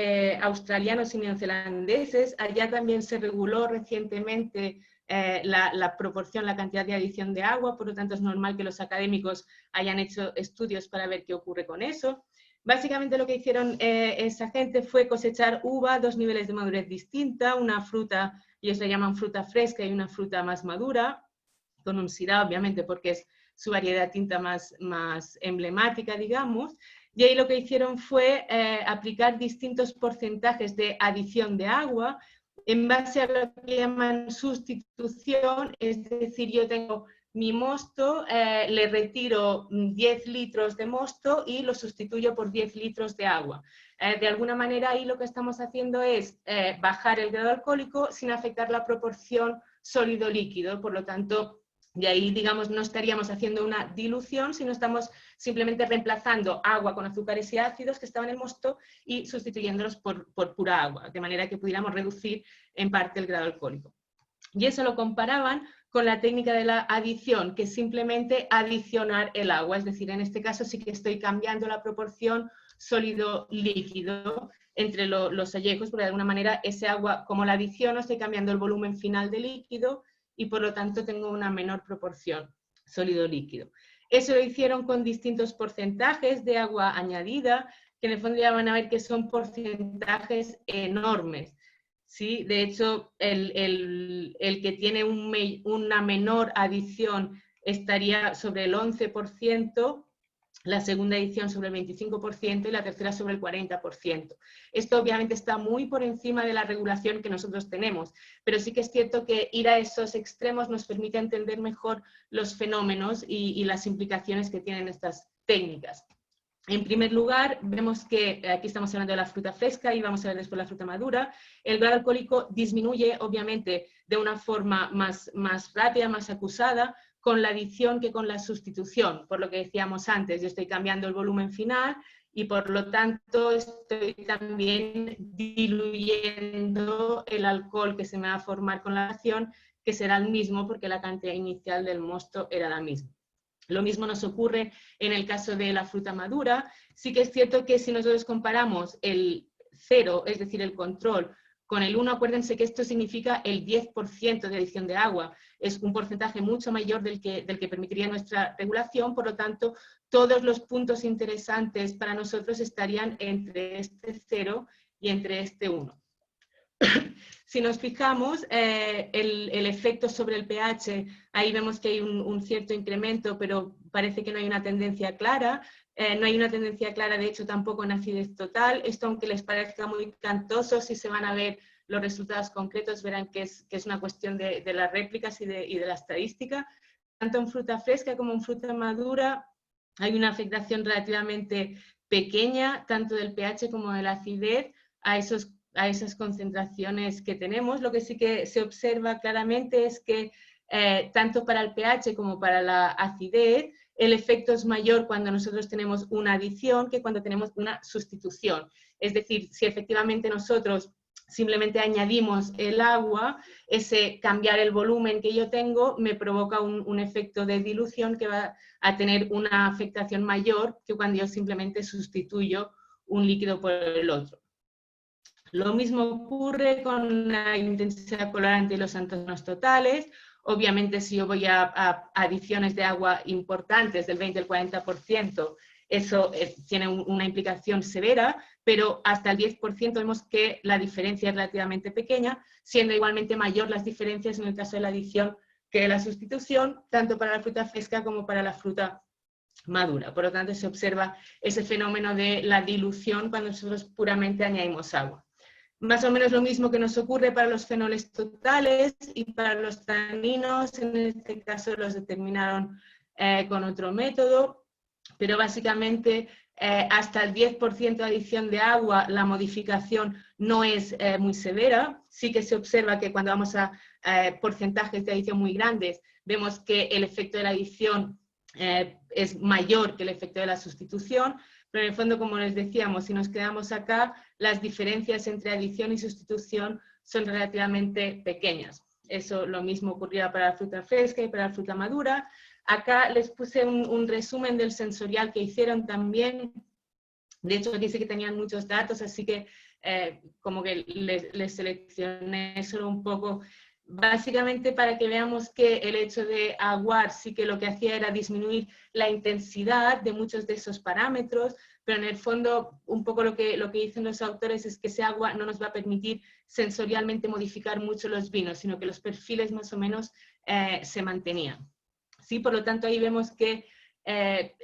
[SPEAKER 3] australianos y neozelandeses, allá también se reguló recientemente la proporción, la cantidad de adición de agua, por lo tanto es normal que los académicos hayan hecho estudios para ver qué ocurre con eso. Básicamente lo que hicieron esa gente fue cosechar uva, 2 niveles de madurez distinta, una fruta, ellos le llaman fruta fresca y una fruta más madura, con un Syrah, obviamente, porque es su variedad tinta más emblemática, digamos, y ahí lo que hicieron fue aplicar distintos porcentajes de adición de agua en base a lo que llaman sustitución, es decir, yo tengo mi mosto, le retiro 10 litros de mosto y lo sustituyo por 10 litros de agua. De alguna manera ahí lo que estamos haciendo es bajar el grado alcohólico sin afectar la proporción sólido-líquido, por lo tanto, de ahí, digamos, no estaríamos haciendo una dilución, sino estamos simplemente reemplazando agua con azúcares y ácidos que estaban en el mosto y sustituyéndolos por pura agua, de manera que pudiéramos reducir en parte el grado alcohólico. Y eso lo comparaban con la técnica de la adición, que es simplemente adicionar el agua, es decir, en este caso sí que estoy cambiando la proporción sólido-líquido entre los añejos, porque de alguna manera ese agua, como la adiciono, estoy cambiando el volumen final de líquido y por lo tanto tengo una menor proporción sólido-líquido. Eso lo hicieron con distintos porcentajes de agua añadida, que en el fondo ya van a ver que son porcentajes enormes. ¿Sí? De hecho, el que tiene una menor adición estaría sobre el 11%, la segunda edición sobre el 25% y la tercera sobre el 40%. Esto obviamente está muy por encima de la regulación que nosotros tenemos, pero sí que es cierto que ir a esos extremos nos permite entender mejor los fenómenos y las implicaciones que tienen estas técnicas. En primer lugar, vemos que aquí estamos hablando de la fruta fresca y vamos a ver después la fruta madura. El grado alcohólico disminuye, obviamente, de una forma más rápida, más acusada, con la adición que con la sustitución. Por lo que decíamos antes, yo estoy cambiando el volumen final y por lo tanto estoy también diluyendo el alcohol que se me va a formar con la adición, que será el mismo porque la cantidad inicial del mosto era la misma. Lo mismo nos ocurre en el caso de la fruta madura. Sí que es cierto que si nosotros comparamos el 0, es decir, el control, con el 1, acuérdense que esto significa el 10% de adición de agua. Es un porcentaje mucho mayor del que permitiría nuestra regulación, por lo tanto, todos los puntos interesantes para nosotros estarían entre este 0 y entre este 1. Si nos fijamos, el efecto sobre el pH, ahí vemos que hay un cierto incremento, pero parece que no hay una tendencia clara. No hay una tendencia clara, de hecho, tampoco en acidez total. Esto, aunque les parezca muy cantoso, si se van a ver los resultados concretos, verán que es una cuestión de las réplicas y de la estadística. Tanto en fruta fresca como en fruta madura hay una afectación relativamente pequeña, tanto del pH como de la acidez, a esas concentraciones que tenemos. Lo que sí que se observa claramente es que tanto para el pH como para la acidez, el efecto es mayor cuando nosotros tenemos una adición que cuando tenemos una sustitución. Es decir, si efectivamente nosotros simplemente añadimos el agua, ese cambiar el volumen que yo tengo me provoca un efecto de dilución que va a tener una afectación mayor que cuando yo simplemente sustituyo un líquido por el otro. Lo mismo ocurre con la intensidad colorante y los antógenos totales. Obviamente, si yo voy a adiciones de agua importantes, del 20 al 40%, eso tiene una implicación severa, pero hasta el 10% vemos que la diferencia es relativamente pequeña, siendo igualmente mayor las diferencias en el caso de la adición que de la sustitución, tanto para la fruta fresca como para la fruta madura. Por lo tanto, se observa ese fenómeno de la dilución cuando nosotros puramente añadimos agua. Más o menos lo mismo que nos ocurre para los fenoles totales y para los taninos, en este caso los determinaron con otro método, pero básicamente hasta el 10% de adición de agua la modificación no es muy severa. Sí que se observa que cuando vamos a porcentajes de adición muy grandes, vemos que el efecto de la adición es mayor que el efecto de la sustitución, pero en el fondo, como les decíamos, si nos quedamos acá, las diferencias entre adición y sustitución son relativamente pequeñas. Eso lo mismo ocurría para la fruta fresca y para la fruta madura. Acá les puse un resumen del sensorial que hicieron también. De hecho, dice que tenían muchos datos, así que como que les seleccioné solo un poco, básicamente para que veamos que el hecho de aguar sí que lo que hacía era disminuir la intensidad de muchos de esos parámetros, pero en el fondo un poco lo que dicen los autores es que ese agua no nos va a permitir sensorialmente modificar mucho los vinos, sino que los perfiles más o menos se mantenían. ¿Sí? Por lo tanto, ahí vemos que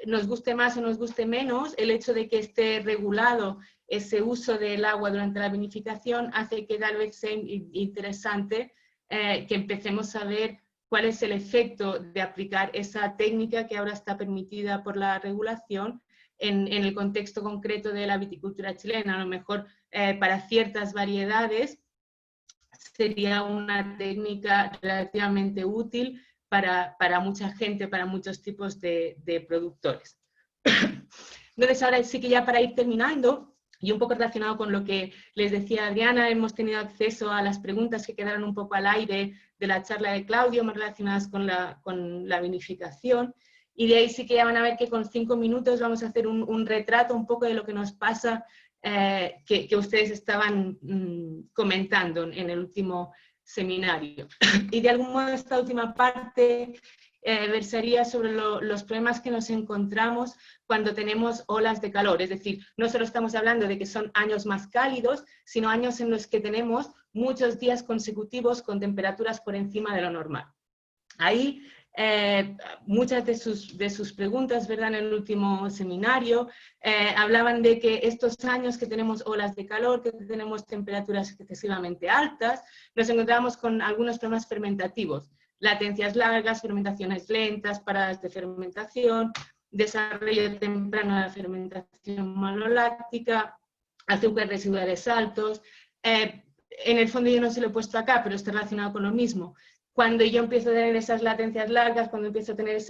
[SPEAKER 3] nos guste más o nos guste menos, el hecho de que esté regulado ese uso del agua durante la vinificación hace que tal vez sea interesante que empecemos a ver cuál es el efecto de aplicar esa técnica que ahora está permitida por la regulación en el contexto concreto de la viticultura chilena. A lo mejor para ciertas variedades sería una técnica relativamente útil para mucha gente, para muchos tipos de productores. Entonces, ahora sí que ya para ir terminando, y un poco relacionado con lo que les decía Adriana, hemos tenido acceso a las preguntas que quedaron un poco al aire de la charla de Claudio, más relacionadas con la vinificación, y de ahí sí que ya van a ver que con 5 minutos vamos a hacer un retrato un poco de lo que nos pasa, que ustedes estaban comentando en el último seminario. Y de algún modo esta última parte versaría sobre los problemas que nos encontramos cuando tenemos olas de calor. Es decir, no solo estamos hablando de que son años más cálidos, sino años en los que tenemos muchos días consecutivos con temperaturas por encima de lo normal. Ahí muchas de sus preguntas, ¿verdad?, en el último seminario, hablaban de que estos años que tenemos olas de calor, que tenemos temperaturas excesivamente altas, nos encontramos con algunos problemas fermentativos, latencias largas, fermentaciones lentas, paradas de fermentación, desarrollo temprano de la fermentación maloláctica, azúcares residuales altos. En el fondo yo no se lo he puesto acá, pero está relacionado con lo mismo. Cuando yo empiezo a tener esas latencias largas, cuando empiezo a tener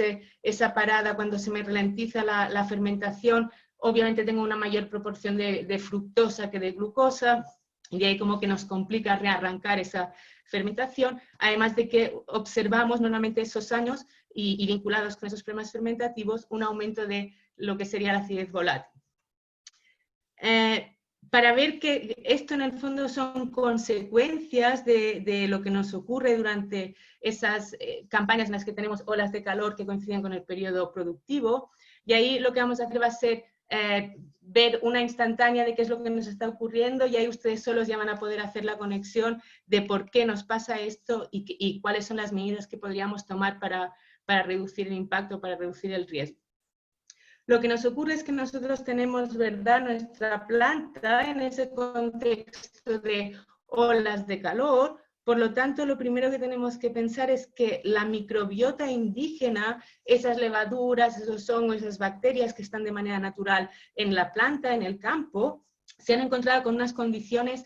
[SPEAKER 3] esa parada, cuando se me ralentiza la fermentación, obviamente tengo una mayor proporción de fructosa que de glucosa, y de ahí como que nos complica rearrancar esa fermentación, además de que observamos normalmente esos años y vinculados con esos problemas fermentativos, un aumento de lo que sería la acidez volátil. para ver que esto en el fondo son consecuencias de lo que nos ocurre durante esas campañas en las que tenemos olas de calor que coinciden con el periodo productivo. Y ahí lo que vamos a hacer va a ser ver una instantánea de qué es lo que nos está ocurriendo, y ahí ustedes solos ya van a poder hacer la conexión de por qué nos pasa esto y cuáles son las medidas que podríamos tomar para reducir el impacto, para reducir el riesgo. Lo que nos ocurre es que nosotros tenemos, ¿verdad?, nuestra planta en ese contexto de olas de calor. Por lo tanto, lo primero que tenemos que pensar es que la microbiota indígena, esas levaduras, esos hongos, esas bacterias que están de manera natural en la planta, en el campo, se han encontrado con unas condiciones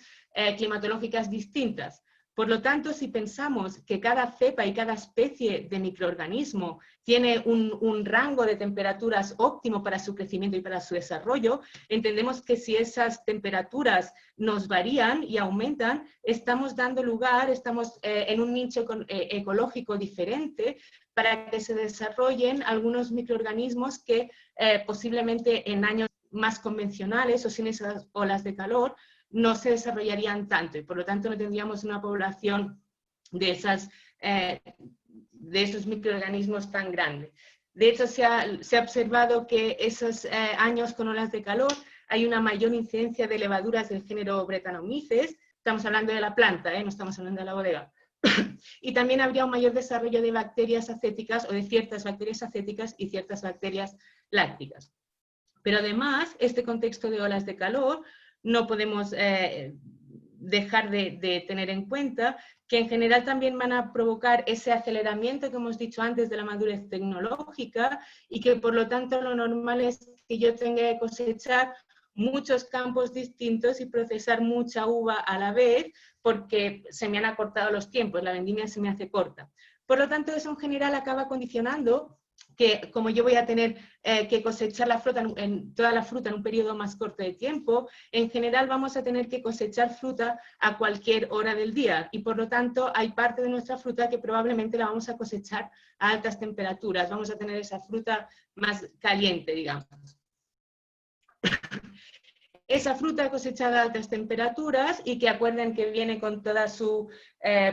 [SPEAKER 3] climatológicas distintas. Por lo tanto, si pensamos que cada cepa y cada especie de microorganismo tiene un rango de temperaturas óptimo para su crecimiento y para su desarrollo, entendemos que si esas temperaturas nos varían y aumentan, estamos dando lugar, estamos en un nicho ecológico diferente para que se desarrollen algunos microorganismos que posiblemente en años más convencionales o sin esas olas de calor no se desarrollarían tanto, y por lo tanto no tendríamos una población de esos microorganismos tan grande. De hecho, se ha observado que esos años con olas de calor hay una mayor incidencia de levaduras del género Brettanomyces. Estamos hablando de la planta, no estamos hablando de la bodega. Y también habría un mayor desarrollo de bacterias acéticas o de ciertas bacterias acéticas y ciertas bacterias lácticas. Pero además, este contexto de olas de calor no podemos dejar de tener en cuenta que en general también van a provocar ese aceleramiento que hemos dicho antes de la madurez tecnológica, y que por lo tanto lo normal es que yo tenga que cosechar muchos campos distintos y procesar mucha uva a la vez porque se me han acortado los tiempos, la vendimia se me hace corta. Por lo tanto, eso en general acaba condicionando que como yo voy a tener que cosechar toda la fruta en un periodo más corto de tiempo, en general vamos a tener que cosechar fruta a cualquier hora del día, y por lo tanto hay parte de nuestra fruta que probablemente la vamos a cosechar a altas temperaturas, vamos a tener esa fruta más caliente, digamos. Esa fruta cosechada a altas temperaturas y que acuerden que viene con toda su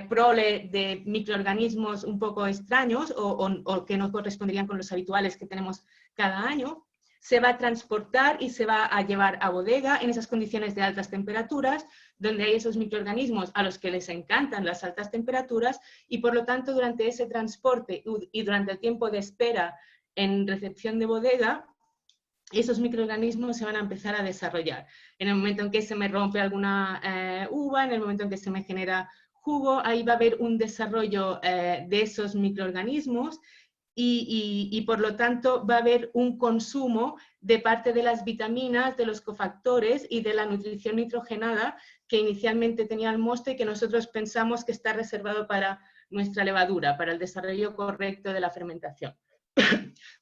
[SPEAKER 3] prole de microorganismos un poco extraños o que no corresponderían con los habituales que tenemos cada año, se va a transportar y se va a llevar a bodega en esas condiciones de altas temperaturas, donde hay esos microorganismos a los que les encantan las altas temperaturas, y por lo tanto durante ese transporte y durante el tiempo de espera en recepción de bodega, esos microorganismos se van a empezar a desarrollar. En el momento en que se me rompe alguna uva, en el momento en que se me genera jugo, ahí va a haber un desarrollo de esos microorganismos y por lo tanto va a haber un consumo de parte de las vitaminas, de los cofactores y de la nutrición nitrogenada que inicialmente tenía el mosto y que nosotros pensamos que está reservado para nuestra levadura, para el desarrollo correcto de la fermentación.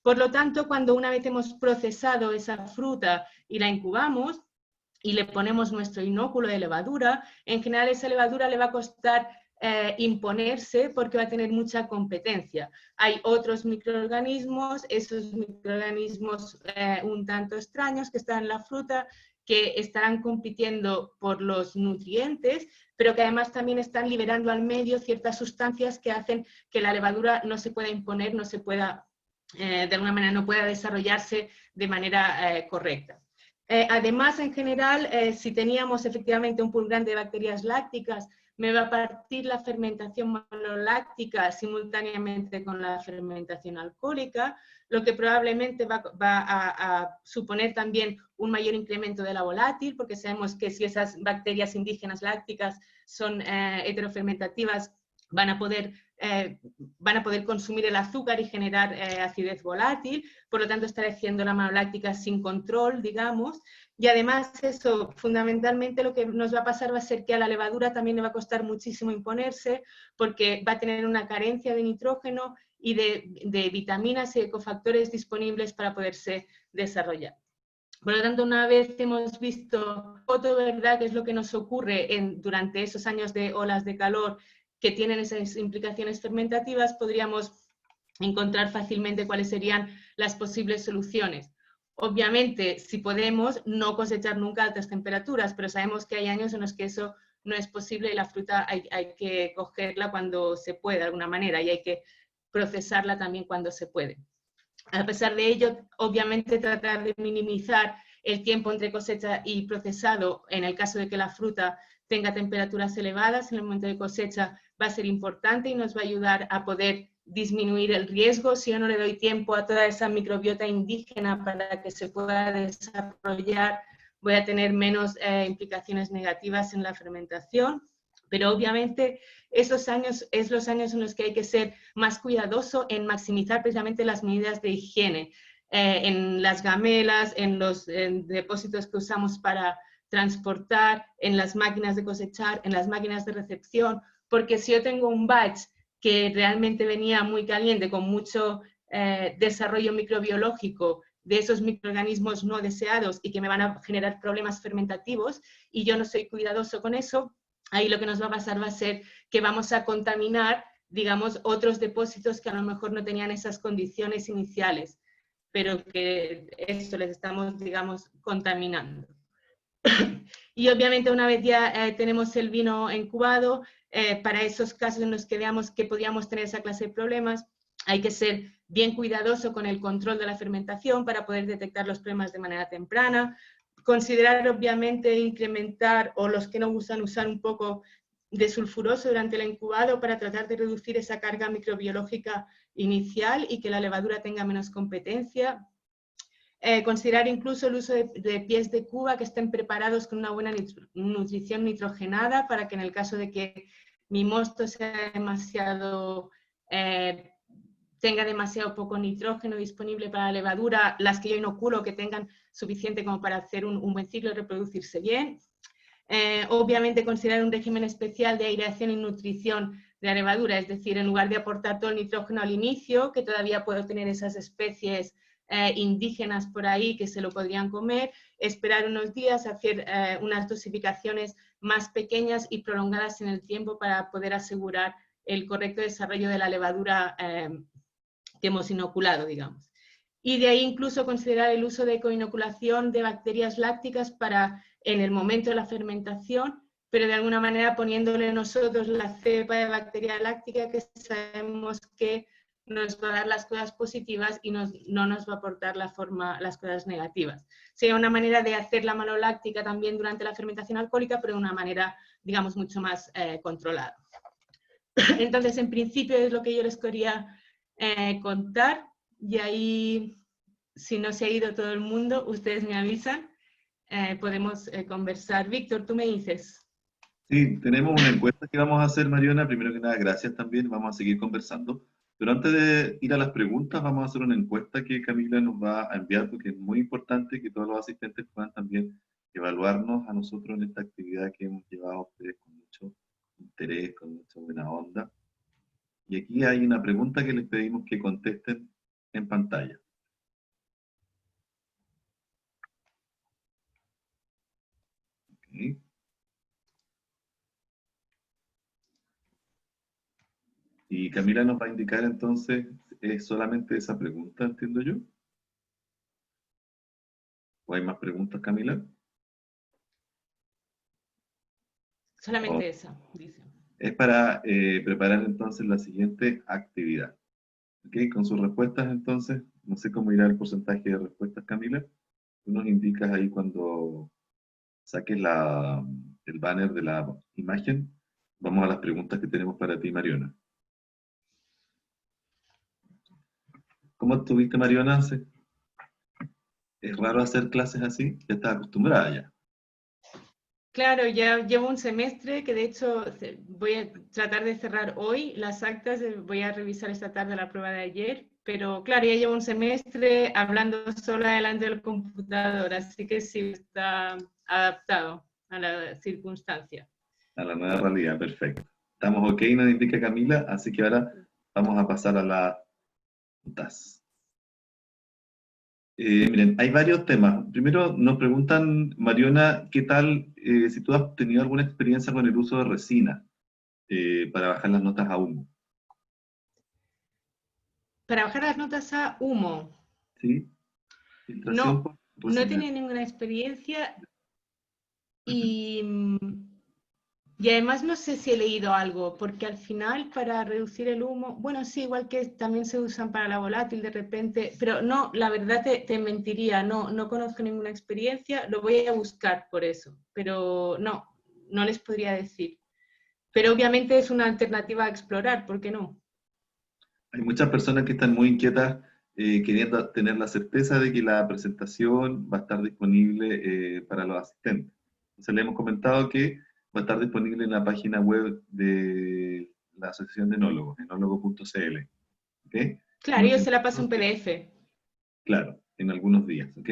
[SPEAKER 3] Por lo tanto, cuando una vez hemos procesado esa fruta y la incubamos y le ponemos nuestro inóculo de levadura, en general esa levadura le va a costar imponerse porque va a tener mucha competencia. Hay otros microorganismos, esos microorganismos un tanto extraños que están en la fruta, que estarán compitiendo por los nutrientes, pero que además también están liberando al medio ciertas sustancias que hacen que la levadura no se pueda imponer, no se pueda de alguna manera no pueda desarrollarse de manera correcta. Además, en general, si teníamos efectivamente un pool grande de bacterias lácticas, me va a partir la fermentación maloláctica simultáneamente con la fermentación alcohólica, lo que probablemente va a suponer también un mayor incremento de la volátil, porque sabemos que si esas bacterias indígenas lácticas son heterofermentativas, van a poder consumir el azúcar y generar acidez volátil, por lo tanto estaré haciendo la maloláctica sin control, digamos, y además eso, fundamentalmente lo que nos va a pasar va a ser que a la levadura también le va a costar muchísimo imponerse, porque va a tener una carencia de nitrógeno y de vitaminas y de cofactores disponibles para poderse desarrollar. Por lo tanto, una vez hemos visto todo, ¿verdad?, qué es lo que nos ocurre durante esos años de olas de calor que tienen esas implicaciones fermentativas, podríamos encontrar fácilmente cuáles serían las posibles soluciones. Obviamente, si podemos, no cosechar nunca a altas temperaturas, pero sabemos que hay años en los que eso no es posible y la fruta hay que cogerla cuando se puede, de alguna manera, y hay que procesarla también cuando se puede. A pesar de ello, obviamente tratar de minimizar el tiempo entre cosecha y procesado, en el caso de que la fruta tenga temperaturas elevadas en el momento de cosecha, va a ser importante y nos va a ayudar a poder disminuir el riesgo. Si yo no le doy tiempo a toda esa microbiota indígena para que se pueda desarrollar, voy a tener menos implicaciones negativas en la fermentación. Pero obviamente esos años es los años en los que hay que ser más cuidadoso en maximizar precisamente las medidas de higiene en las gamelas, en los depósitos que usamos para transportar, en las máquinas de cosechar, en las máquinas de recepción, porque si yo tengo un batch que realmente venía muy caliente, con mucho desarrollo microbiológico de esos microorganismos no deseados y que me van a generar problemas fermentativos, y yo no soy cuidadoso con eso, ahí lo que nos va a pasar va a ser que vamos a contaminar, digamos, otros depósitos que a lo mejor no tenían esas condiciones iniciales, pero que esto les estamos, digamos, contaminando. Y obviamente una vez ya tenemos el vino incubado, para esos casos en los que veamos que podíamos tener esa clase de problemas, hay que ser bien cuidadoso con el control de la fermentación para poder detectar los problemas de manera temprana, considerar obviamente incrementar, o los que no gustan usar un poco de sulfuroso durante el incubado para tratar de reducir esa carga microbiológica inicial y que la levadura tenga menos competencia. Considerar incluso el uso de pies de cuba que estén preparados con una buena nutrición nitrogenada para que en el caso de que mi mosto sea demasiado, tenga demasiado poco nitrógeno disponible para la levadura, las que yo inoculo que tengan suficiente como para hacer un buen ciclo y reproducirse bien. Obviamente considerar un régimen especial de aireación y nutrición de la levadura, es decir, en lugar de aportar todo el nitrógeno al inicio, que todavía puedo tener esas especies indígenas por ahí que se lo podrían comer, esperar unos días, hacer unas dosificaciones más pequeñas y prolongadas en el tiempo para poder asegurar el correcto desarrollo de la levadura que hemos inoculado, digamos. Y de ahí incluso considerar el uso de coinoculación de bacterias lácticas para en el momento de la fermentación, pero de alguna manera poniéndole nosotros la cepa de bacteria láctica que sabemos que nos va a dar las cosas positivas y no nos va a aportar las cosas negativas. Sería una manera de hacer la maloláctica también durante la fermentación alcohólica, pero de una manera, digamos, mucho más controlada. Entonces, en principio es lo que yo les quería contar, y ahí, si no se ha ido todo el mundo, ustedes me avisan, podemos conversar. Víctor, tú me dices.
[SPEAKER 2] Sí, tenemos una encuesta que vamos a hacer, Mariona. Primero que nada, gracias también. Vamos a seguir conversando. Pero antes de ir a las preguntas, vamos a hacer una encuesta que Camila nos va a enviar, porque es muy importante que todos los asistentes puedan también evaluarnos a nosotros en esta actividad que hemos llevado a ustedes con mucho interés, con mucha buena onda. Y aquí hay una pregunta que les pedimos que contesten en pantalla. Okay. Y Camila nos va a indicar entonces, ¿es solamente esa pregunta, entiendo yo? ¿O hay más preguntas, Camila?
[SPEAKER 3] Solamente
[SPEAKER 2] Oh,
[SPEAKER 3] esa, dice.
[SPEAKER 2] es para preparar entonces la siguiente actividad. ¿Okay? Con sus respuestas entonces, no sé cómo irá el porcentaje de respuestas, Camila. Tú nos indicas ahí cuando saques el banner de la imagen. Vamos a las preguntas que tenemos para ti, Mariona. ¿Cómo estuviste, Mariona? ¿Es raro hacer clases así? Ya estás acostumbrada ya.
[SPEAKER 3] Claro, ya llevo un semestre que de hecho voy a tratar de cerrar hoy las actas, voy a revisar esta tarde la prueba de ayer, pero claro, ya llevo un semestre hablando sola delante del computador, así que sí está adaptado a la circunstancia.
[SPEAKER 2] A la nueva realidad, perfecto. Estamos ok, nos indica Camila, así que ahora vamos a pasar a las preguntas. Miren, hay varios temas. Primero nos preguntan, Mariona, ¿qué tal si tú has tenido alguna experiencia con el uso de resina para bajar las notas a humo?
[SPEAKER 3] Para bajar las notas a humo.
[SPEAKER 2] ¿Sí? Filtración
[SPEAKER 3] No,
[SPEAKER 2] por
[SPEAKER 3] no he
[SPEAKER 2] señal.
[SPEAKER 3] tenido ninguna experiencia y, y además no sé si he leído algo, porque al final para reducir el humo, bueno, sí, igual que también se usan para la volátil de repente, pero no, la verdad te mentiría, no conozco ninguna experiencia, lo voy a buscar por eso, pero no les podría decir. Pero obviamente es una alternativa a explorar, ¿por qué no?
[SPEAKER 2] Hay muchas personas que están muy inquietas queriendo tener la certeza de que la presentación va a estar disponible para los asistentes. Entonces le hemos comentado que va a estar disponible en la página web de la Asociación de Enólogos, enólogo.cl. ¿Ok?
[SPEAKER 3] Claro,
[SPEAKER 2] En
[SPEAKER 3] yo se la paso
[SPEAKER 2] algunos
[SPEAKER 3] un
[SPEAKER 2] días,
[SPEAKER 3] PDF.
[SPEAKER 2] claro, en algunos días. ¿Ok?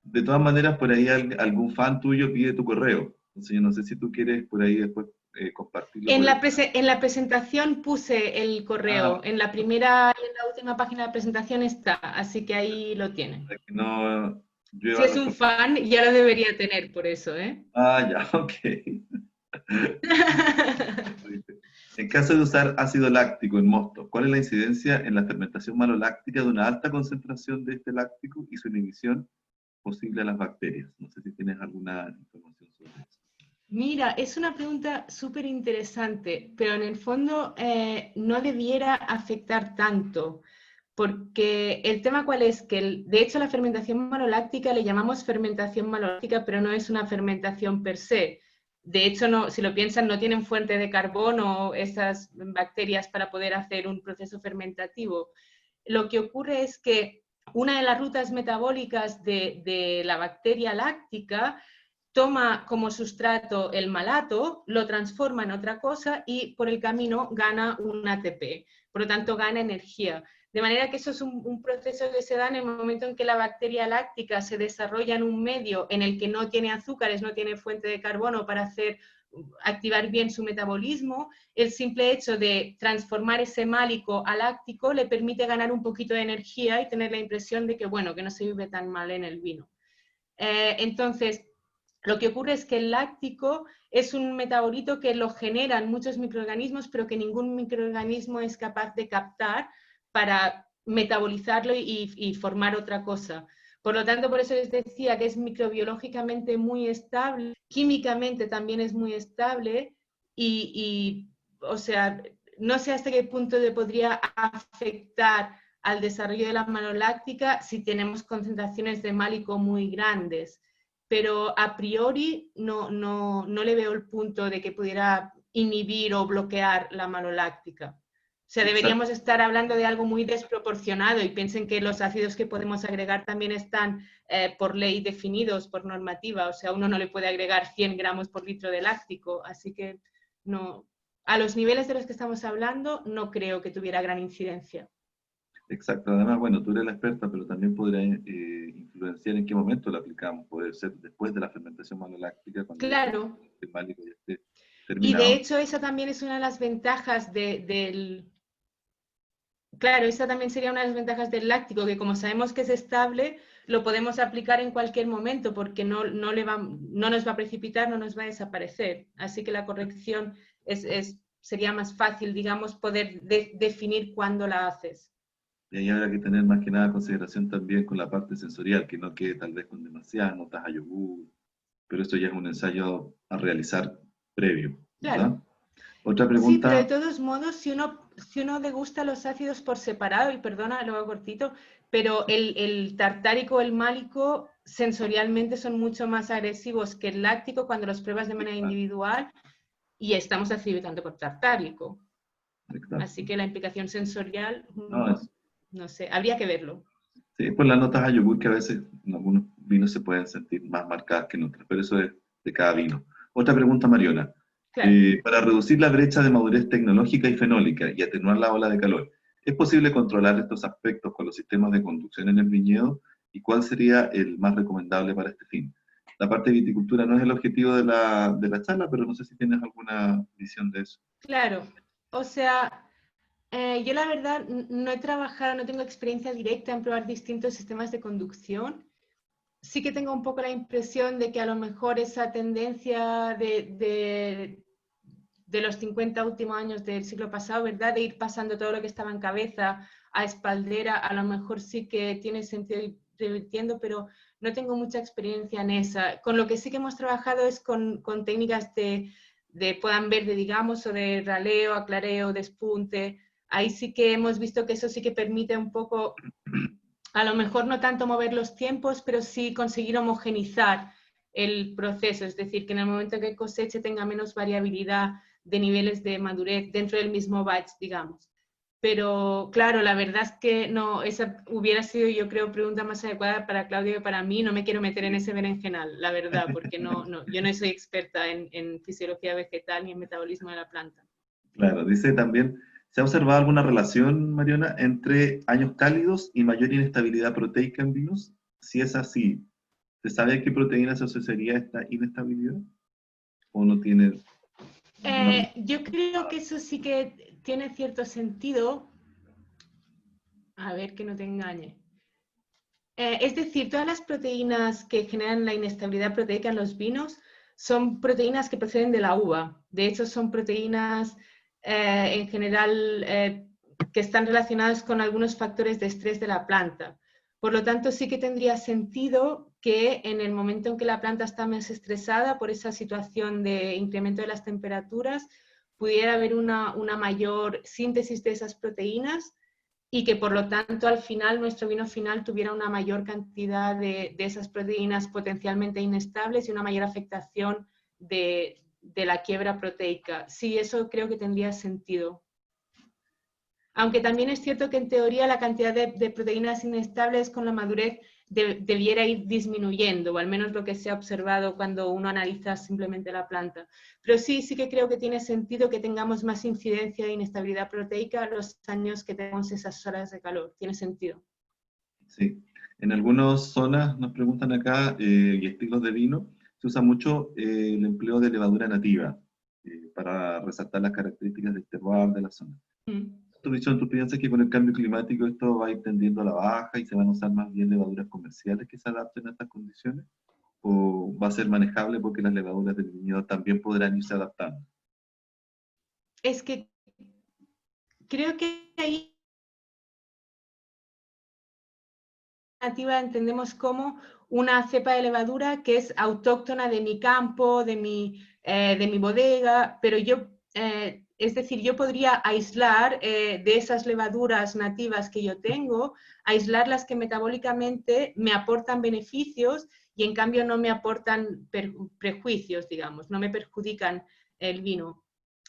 [SPEAKER 2] De todas maneras, por ahí algún fan tuyo pide tu correo. Entonces yo no sé si tú quieres por ahí después compartirlo por el chat.
[SPEAKER 3] En la presentación puse el
[SPEAKER 2] Ah,
[SPEAKER 3] correo, en la primera y en la última página de presentación está, así que ahí lo tienen.
[SPEAKER 2] para que no
[SPEAKER 3] Si
[SPEAKER 2] llueva
[SPEAKER 3] es
[SPEAKER 2] los
[SPEAKER 3] un
[SPEAKER 2] correos.
[SPEAKER 3] fan, ya lo debería tener por eso, ¿eh?
[SPEAKER 2] Ah, ya, ok. En caso de usar ácido láctico en mosto, ¿cuál es la incidencia en la fermentación maloláctica de una alta concentración de este láctico y su inhibición posible a las bacterias? No sé si tienes alguna información sobre eso.
[SPEAKER 3] Mira, es una pregunta súper interesante, pero en el fondo no debiera afectar tanto, porque el tema cuál es, que de hecho la fermentación maloláctica le llamamos fermentación maloláctica, pero no es una fermentación per se. De hecho, no, si lo piensan, no tienen fuente de carbono esas bacterias para poder hacer un proceso fermentativo. Lo que ocurre es que una de las rutas metabólicas de la bacteria láctica toma como sustrato el malato, lo transforma en otra cosa y por el camino gana un ATP, por lo tanto gana energía. De manera que eso es un proceso que se da en el momento en que la bacteria láctica se desarrolla en un medio en el que no tiene azúcares, no tiene fuente de carbono para activar bien su metabolismo. El simple hecho de transformar ese málico a láctico le permite ganar un poquito de energía y tener la impresión de que, bueno, que no se vive tan mal en el vino. Entonces, lo que ocurre es que el láctico es un metabolito que lo generan muchos microorganismos, pero que ningún microorganismo es capaz de captar para metabolizarlo y formar otra cosa. Por lo tanto, por eso les decía que es microbiológicamente muy estable, químicamente también es muy estable o sea, no sé hasta qué punto podría afectar al desarrollo de la maloláctica si tenemos concentraciones de málico muy grandes, pero a priori no le veo el punto de que pudiera inhibir o bloquear la maloláctica. O sea,
[SPEAKER 2] Exacto.
[SPEAKER 3] deberíamos estar hablando de algo muy desproporcionado y piensen que los ácidos que podemos agregar también están por ley definidos, por normativa. O sea, uno no le puede agregar 100 gramos por litro de láctico. Así que no, a los niveles de los que estamos hablando, no creo que tuviera gran incidencia.
[SPEAKER 2] Exacto. Además, bueno, tú eres la experta, pero también podría influenciar en qué momento la aplicamos. Puede ser después de la fermentación maloláctica, cuando ya
[SPEAKER 3] Claro,
[SPEAKER 2] el málico ya esté
[SPEAKER 3] y de
[SPEAKER 2] terminado.
[SPEAKER 3] hecho esa también es una de las ventajas del... Claro, esa también sería una de las ventajas del láctico, que como sabemos que es estable, lo podemos aplicar en cualquier momento porque no nos va a precipitar, no nos va a desaparecer. Así que la corrección sería más fácil, digamos, poder definir cuándo la haces.
[SPEAKER 2] Y ahí habrá que tener más que nada consideración también con la parte sensorial, que no quede tal vez con demasiadas notas a yogur, pero esto ya es un ensayo a realizar previo, ¿verdad?
[SPEAKER 3] Claro.
[SPEAKER 2] Otra
[SPEAKER 3] Sí, pero de
[SPEAKER 2] pregunta,
[SPEAKER 3] todos modos, si uno degusta los ácidos por separado, y perdona, lo hago cortito, pero el tartárico o el málico sensorialmente son mucho más agresivos que el láctico cuando los pruebas de manera
[SPEAKER 2] exacto,
[SPEAKER 3] individual y estamos atribuyendo por tartárico. Así
[SPEAKER 2] exacto.
[SPEAKER 3] que la implicación sensorial,
[SPEAKER 2] No,
[SPEAKER 3] no sé, habría que verlo.
[SPEAKER 2] sí, por las notas a yogur que a veces en algunos vinos se pueden sentir más marcadas que en otros, pero eso es de cada vino. Otra pregunta, Mariona.
[SPEAKER 3] Claro.
[SPEAKER 2] Para reducir la brecha de madurez tecnológica y fenólica y atenuar la ola de calor, ¿es posible controlar estos aspectos con los sistemas de conducción en el viñedo? ¿Y cuál sería el más recomendable para este fin? La parte de viticultura no es el objetivo de la charla, pero no sé si tienes alguna visión de eso.
[SPEAKER 3] Claro, o sea, yo la verdad no he trabajado, no tengo experiencia directa en probar distintos sistemas de conducción. Sí que tengo un poco la impresión de que a lo mejor esa tendencia de los 50 últimos años del siglo pasado, ¿verdad? De ir pasando todo lo que estaba en cabeza a espaldera, a lo mejor sí que tiene sentido revirtiendo, pero no tengo mucha experiencia en esa. Con lo que sí que hemos trabajado es con técnicas de puedan verde, digamos, o de raleo, aclareo, despunte. Ahí sí que hemos visto que eso sí que permite un poco, a lo mejor no tanto mover los tiempos, pero sí conseguir homogenizar el proceso, es decir, que en el momento que coseche tenga menos variabilidad de niveles de madurez dentro del mismo batch, digamos. Pero claro, la verdad es que no, esa hubiera sido, yo creo, pregunta más adecuada para Claudia que para mí. No me quiero meter en ese berenjenal, la verdad, porque yo no soy experta en fisiología vegetal ni en metabolismo de la planta.
[SPEAKER 2] Claro, dice también, ¿se ha observado alguna relación, Mariona, entre años cálidos y mayor inestabilidad proteica en vinos? Si es así, ¿se sabe a qué proteína se asociaría esta inestabilidad? ¿O no tiene...?
[SPEAKER 3] Yo creo que eso sí que tiene cierto sentido. A ver, que no te engañe. Es decir, todas las proteínas que generan la inestabilidad proteica en los vinos son proteínas que proceden de la uva. De hecho, son proteínas en general que están relacionadas con algunos factores de estrés de la planta. Por lo tanto, sí que tendría sentido que en el momento en que la planta está más estresada por esa situación de incremento de las temperaturas, pudiera haber una mayor síntesis de esas proteínas y que por lo tanto al final nuestro vino final tuviera una mayor cantidad de esas proteínas potencialmente inestables y una mayor afectación de la quiebra proteica. Sí, eso creo que tendría sentido. Aunque también es cierto que en teoría la cantidad de proteínas inestables con la madurez debiera ir disminuyendo, o al menos lo que se ha observado cuando uno analiza simplemente la planta. Pero sí que creo que tiene sentido que tengamos más incidencia de inestabilidad proteica los años que tenemos esas horas de calor. Tiene sentido.
[SPEAKER 2] Sí. En algunas zonas, nos preguntan acá, y estilos de vino, se usa mucho el empleo de levadura nativa para resaltar las características del terroir de la zona. ¿Tu visión, tú piensas que con el cambio climático esto va a ir tendiendo a la baja y se van a usar más bien levaduras comerciales que se adapten a estas condiciones? ¿O va a ser manejable porque las levaduras del viñedo también podrán irse adaptando?
[SPEAKER 3] Es que creo que ahí nativa entendemos como una cepa de levadura que es autóctona de mi campo, de mi bodega, pero es decir, yo podría aislar de esas levaduras nativas que yo tengo, aislar las que metabólicamente me aportan beneficios y en cambio no me aportan prejuicios, digamos, no me perjudican el vino.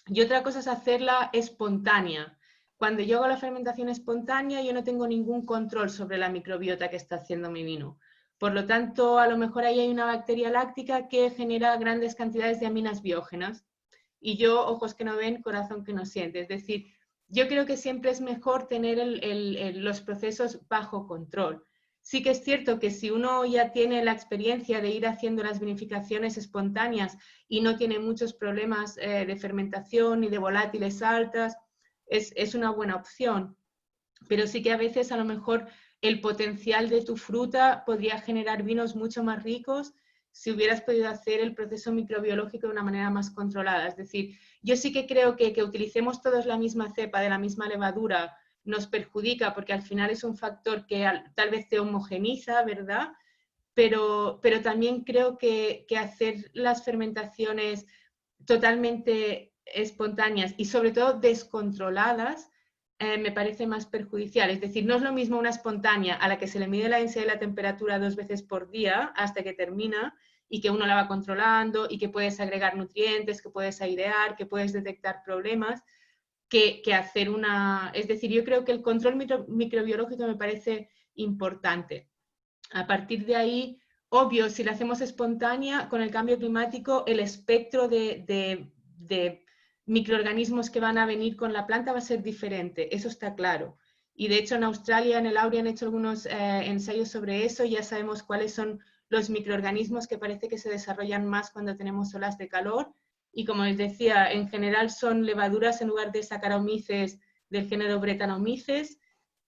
[SPEAKER 3] Y otra cosa es hacerla espontánea. Cuando yo hago la fermentación espontánea, yo no tengo ningún control sobre la microbiota que está haciendo mi vino. Por lo tanto, a lo mejor ahí hay una bacteria láctica que genera grandes cantidades de aminas biógenas. Y yo, ojos que no ven, corazón que no siente. Es decir, yo creo que siempre es mejor tener los procesos bajo control. Sí que es cierto que si uno ya tiene la experiencia de ir haciendo las vinificaciones espontáneas y no tiene muchos problemas de fermentación ni de volátiles altas, es una buena opción, pero sí que a veces a lo mejor el potencial de tu fruta podría generar vinos mucho más ricos si hubieras podido hacer el proceso microbiológico de una manera más controlada. Es decir, yo sí que creo que utilicemos todos la misma cepa de la misma levadura nos perjudica porque al final es un factor que tal vez te homogeniza, ¿verdad? Pero también creo que hacer las fermentaciones totalmente espontáneas y sobre todo descontroladas me parece más perjudicial. Es decir, no es lo mismo una espontánea a la que se le mide la densidad y la temperatura 2 veces por día hasta que termina y que uno la va controlando y que puedes agregar nutrientes, que puedes airear, que puedes detectar problemas, que hacer una... Es decir, yo creo que el control microbiológico me parece importante. A partir de ahí, obvio, si la hacemos espontánea, con el cambio climático, el espectro de microorganismos que van a venir con la planta va a ser diferente, eso está claro. Y de hecho en Australia, en el Auria, han hecho algunos ensayos sobre eso, ya sabemos cuáles son los microorganismos que parece que se desarrollan más cuando tenemos olas de calor. Y como les decía, en general son levaduras en lugar de Saccharomyces del género Brettanomyces,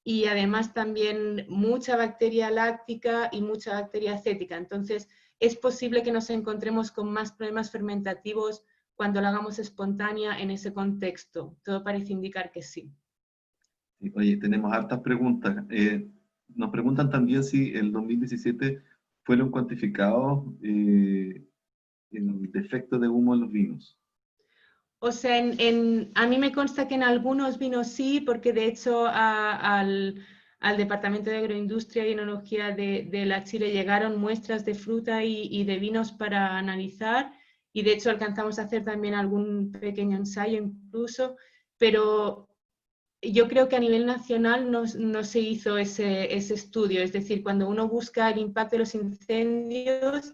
[SPEAKER 3] y además también mucha bacteria láctica y mucha bacteria acética. Entonces, es posible que nos encontremos con más problemas fermentativos cuando lo hagamos espontánea en ese contexto. Todo parece indicar que sí.
[SPEAKER 2] Oye, tenemos hartas preguntas. Nos preguntan también si el 2017 fueron cuantificados el defecto de humo en los vinos.
[SPEAKER 3] O sea, a mí me consta que en algunos vinos sí, porque de hecho al Departamento de Agroindustria y Enología de la Chile llegaron muestras de fruta y de vinos para analizar, y de hecho alcanzamos a hacer también algún pequeño ensayo incluso, pero yo creo que a nivel nacional no se hizo ese estudio, es decir, cuando uno busca el impacto de los incendios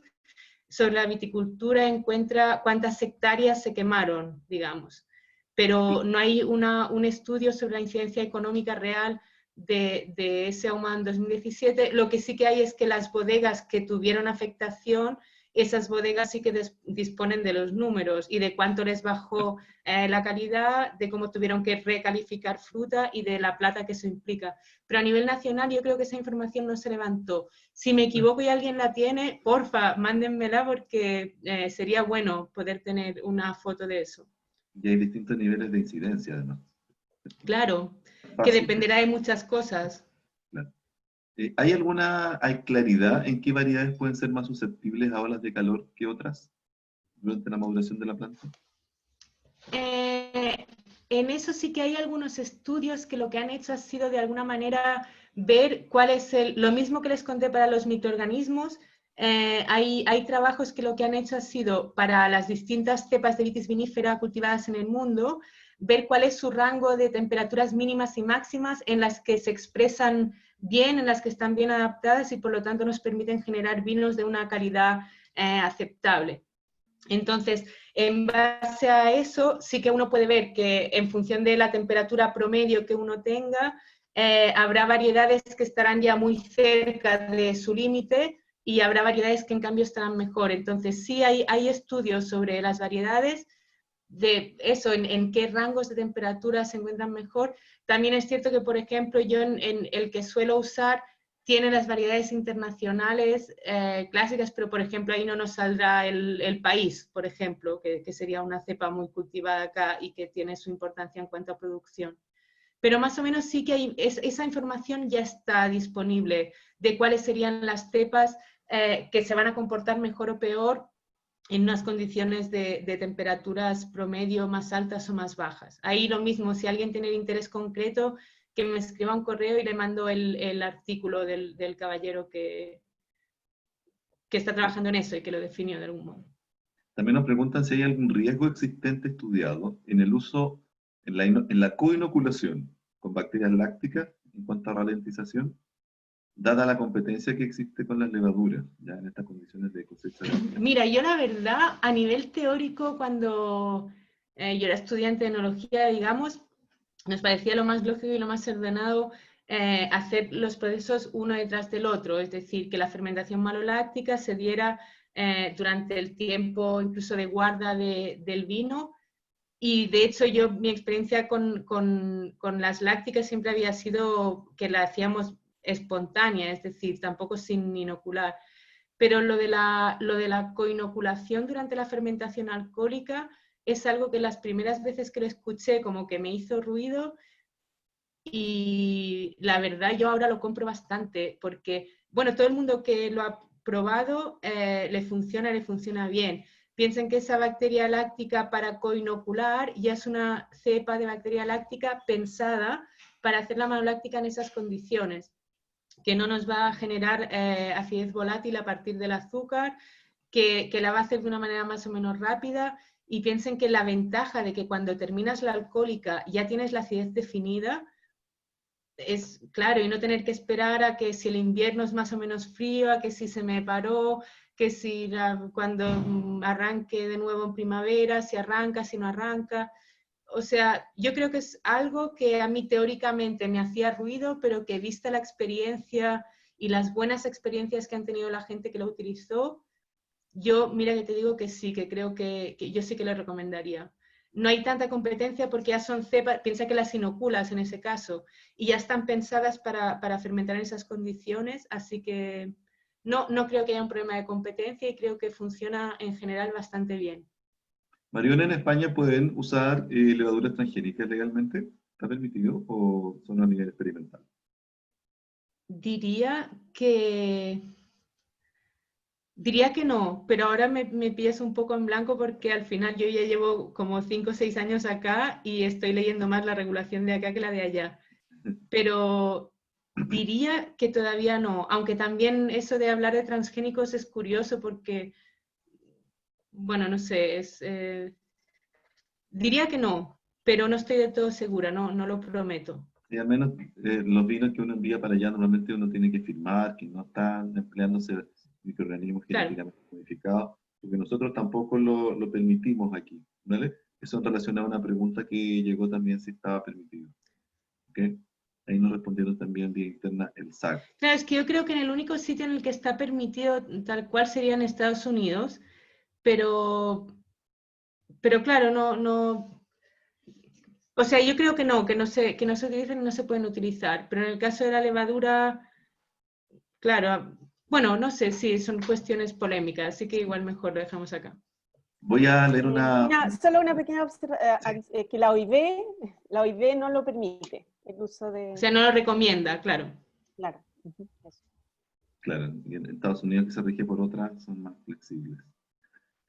[SPEAKER 3] sobre la viticultura, encuentra cuántas hectáreas se quemaron, digamos, pero no hay un estudio sobre la incidencia económica real de ese ahumado en 2017. Lo que sí que hay es que las bodegas que tuvieron afectación, esas bodegas sí que disponen de los números y de cuánto les bajó la calidad, de cómo tuvieron que recalificar fruta y de la plata que eso implica. Pero a nivel nacional yo creo que esa información no se levantó. Si me equivoco y alguien la tiene, porfa, mándenmela porque sería bueno poder tener una foto de eso.
[SPEAKER 2] Y hay distintos niveles de incidencia, además.
[SPEAKER 3] Claro, que
[SPEAKER 2] Fácil.
[SPEAKER 3] dependerá de muchas cosas.
[SPEAKER 2] Claro. ¿Hay claridad en qué variedades pueden ser más susceptibles a olas de calor que otras durante la maduración de la planta?
[SPEAKER 3] En eso sí que hay algunos estudios que lo que han hecho ha sido de alguna manera ver cuál es lo mismo que les conté para los microorganismos. Hay trabajos que lo que han hecho ha sido para las distintas cepas de vitis vinífera cultivadas en el mundo, ver cuál es su rango de temperaturas mínimas y máximas en las que se expresan bien, en las que están bien adaptadas y por lo tanto nos permiten generar vinos de una calidad aceptable. Entonces, en base a eso, sí que uno puede ver que en función de la temperatura promedio que uno tenga, habrá variedades que estarán ya muy cerca de su límite y habrá variedades que en cambio estarán mejor. Entonces, sí hay estudios sobre las variedades, de eso, en qué rangos de temperatura se encuentran mejor. También es cierto que, por ejemplo, yo en el que suelo usar tiene las variedades internacionales clásicas, pero por ejemplo ahí no nos saldrá el país, por ejemplo, que sería una cepa muy cultivada acá y que tiene su importancia en cuanto a producción. Pero más o menos sí que esa información ya está disponible de cuáles serían las cepas que se van a comportar mejor o peor en unas condiciones de temperaturas promedio más altas o más bajas. Ahí lo mismo, si alguien tiene interés concreto, que me escriba un correo y le mando el artículo del caballero que está trabajando en eso y que lo definió de algún modo.
[SPEAKER 2] También nos preguntan si hay algún riesgo existente estudiado en el uso, en la coinoculación con bacterias lácticas en cuanto a ralentización, dada la competencia que existe con las levaduras, ya en estas condiciones de cosecha.
[SPEAKER 3] Mira, yo la verdad, a nivel teórico, cuando yo era estudiante de enología, digamos, nos parecía lo más lógico y lo más ordenado hacer los procesos uno detrás del otro, es decir, que la fermentación maloláctica se diera durante el tiempo incluso de guarda del vino. Y de hecho mi experiencia con las lácticas siempre había sido que la hacíamos espontánea, es decir, tampoco sin inocular. Pero lo de la coinoculación durante la fermentación alcohólica es algo que las primeras veces que lo escuché como que me hizo ruido y la verdad yo ahora lo compro bastante porque, bueno, todo el mundo que lo ha probado le funciona bien. Piensen que esa bacteria láctica para coinocular ya es una cepa de bacteria láctica pensada para hacer la maloláctica en esas condiciones, que no nos va a generar acidez volátil a partir del azúcar, que la va a hacer de una manera más o menos rápida. Y piensen que la ventaja de que cuando terminas la alcohólica ya tienes la acidez definida, es claro, y no tener que esperar a que si el invierno es más o menos frío, a que si se me paró, que si cuando arranque de nuevo en primavera, si arranca, si no arranca. O sea, yo creo que es algo que a mí teóricamente me hacía ruido, pero que vista la experiencia y las buenas experiencias que han tenido la gente que lo utilizó, yo, mira que te digo que sí, que creo que yo sí que lo recomendaría. No hay tanta competencia porque ya son cepas, piensa que las inoculas en ese caso, y ya están pensadas para fermentar en esas condiciones, así que no creo que haya un problema de competencia y creo que funciona en general bastante bien.
[SPEAKER 2] Mariona, ¿en España pueden usar levaduras transgénicas legalmente? ¿Está permitido o son a nivel experimental?
[SPEAKER 3] Diría que no, pero ahora me pillas un poco en blanco porque al final yo ya llevo como 5 o 6 años acá y estoy leyendo más la regulación de acá que la de allá. Pero diría que todavía no, aunque también eso de hablar de transgénicos es curioso porque, bueno, no sé, diría que no, pero no estoy del todo segura, no lo prometo.
[SPEAKER 2] Y al menos los vinos que uno envía para allá, normalmente uno tiene que firmar que no están empleándose microorganismos
[SPEAKER 3] Claro.
[SPEAKER 2] genéticamente modificados, porque nosotros tampoco lo permitimos aquí, ¿vale? Eso en relación a una pregunta que llegó también si estaba permitido, ¿ok? Ahí nos respondieron también vía interna el SAC.
[SPEAKER 3] Claro, es que yo creo que en el único sitio en el que está permitido tal cual sería en Estados Unidos, pero, pero claro, o sea, yo creo que no se utilizan y no se pueden utilizar, pero en el caso de la levadura, claro, bueno, no sé, sí, son cuestiones polémicas, así que igual mejor lo dejamos acá.
[SPEAKER 2] Voy a leer una...
[SPEAKER 1] Solo una pequeña observación,
[SPEAKER 2] Sí,
[SPEAKER 1] que la OIV no lo permite, el uso
[SPEAKER 3] O
[SPEAKER 1] de...
[SPEAKER 3] sea, no lo recomienda, claro.
[SPEAKER 1] Claro. Eso.
[SPEAKER 2] claro, y en Estados Unidos que se rige por otras son más flexibles.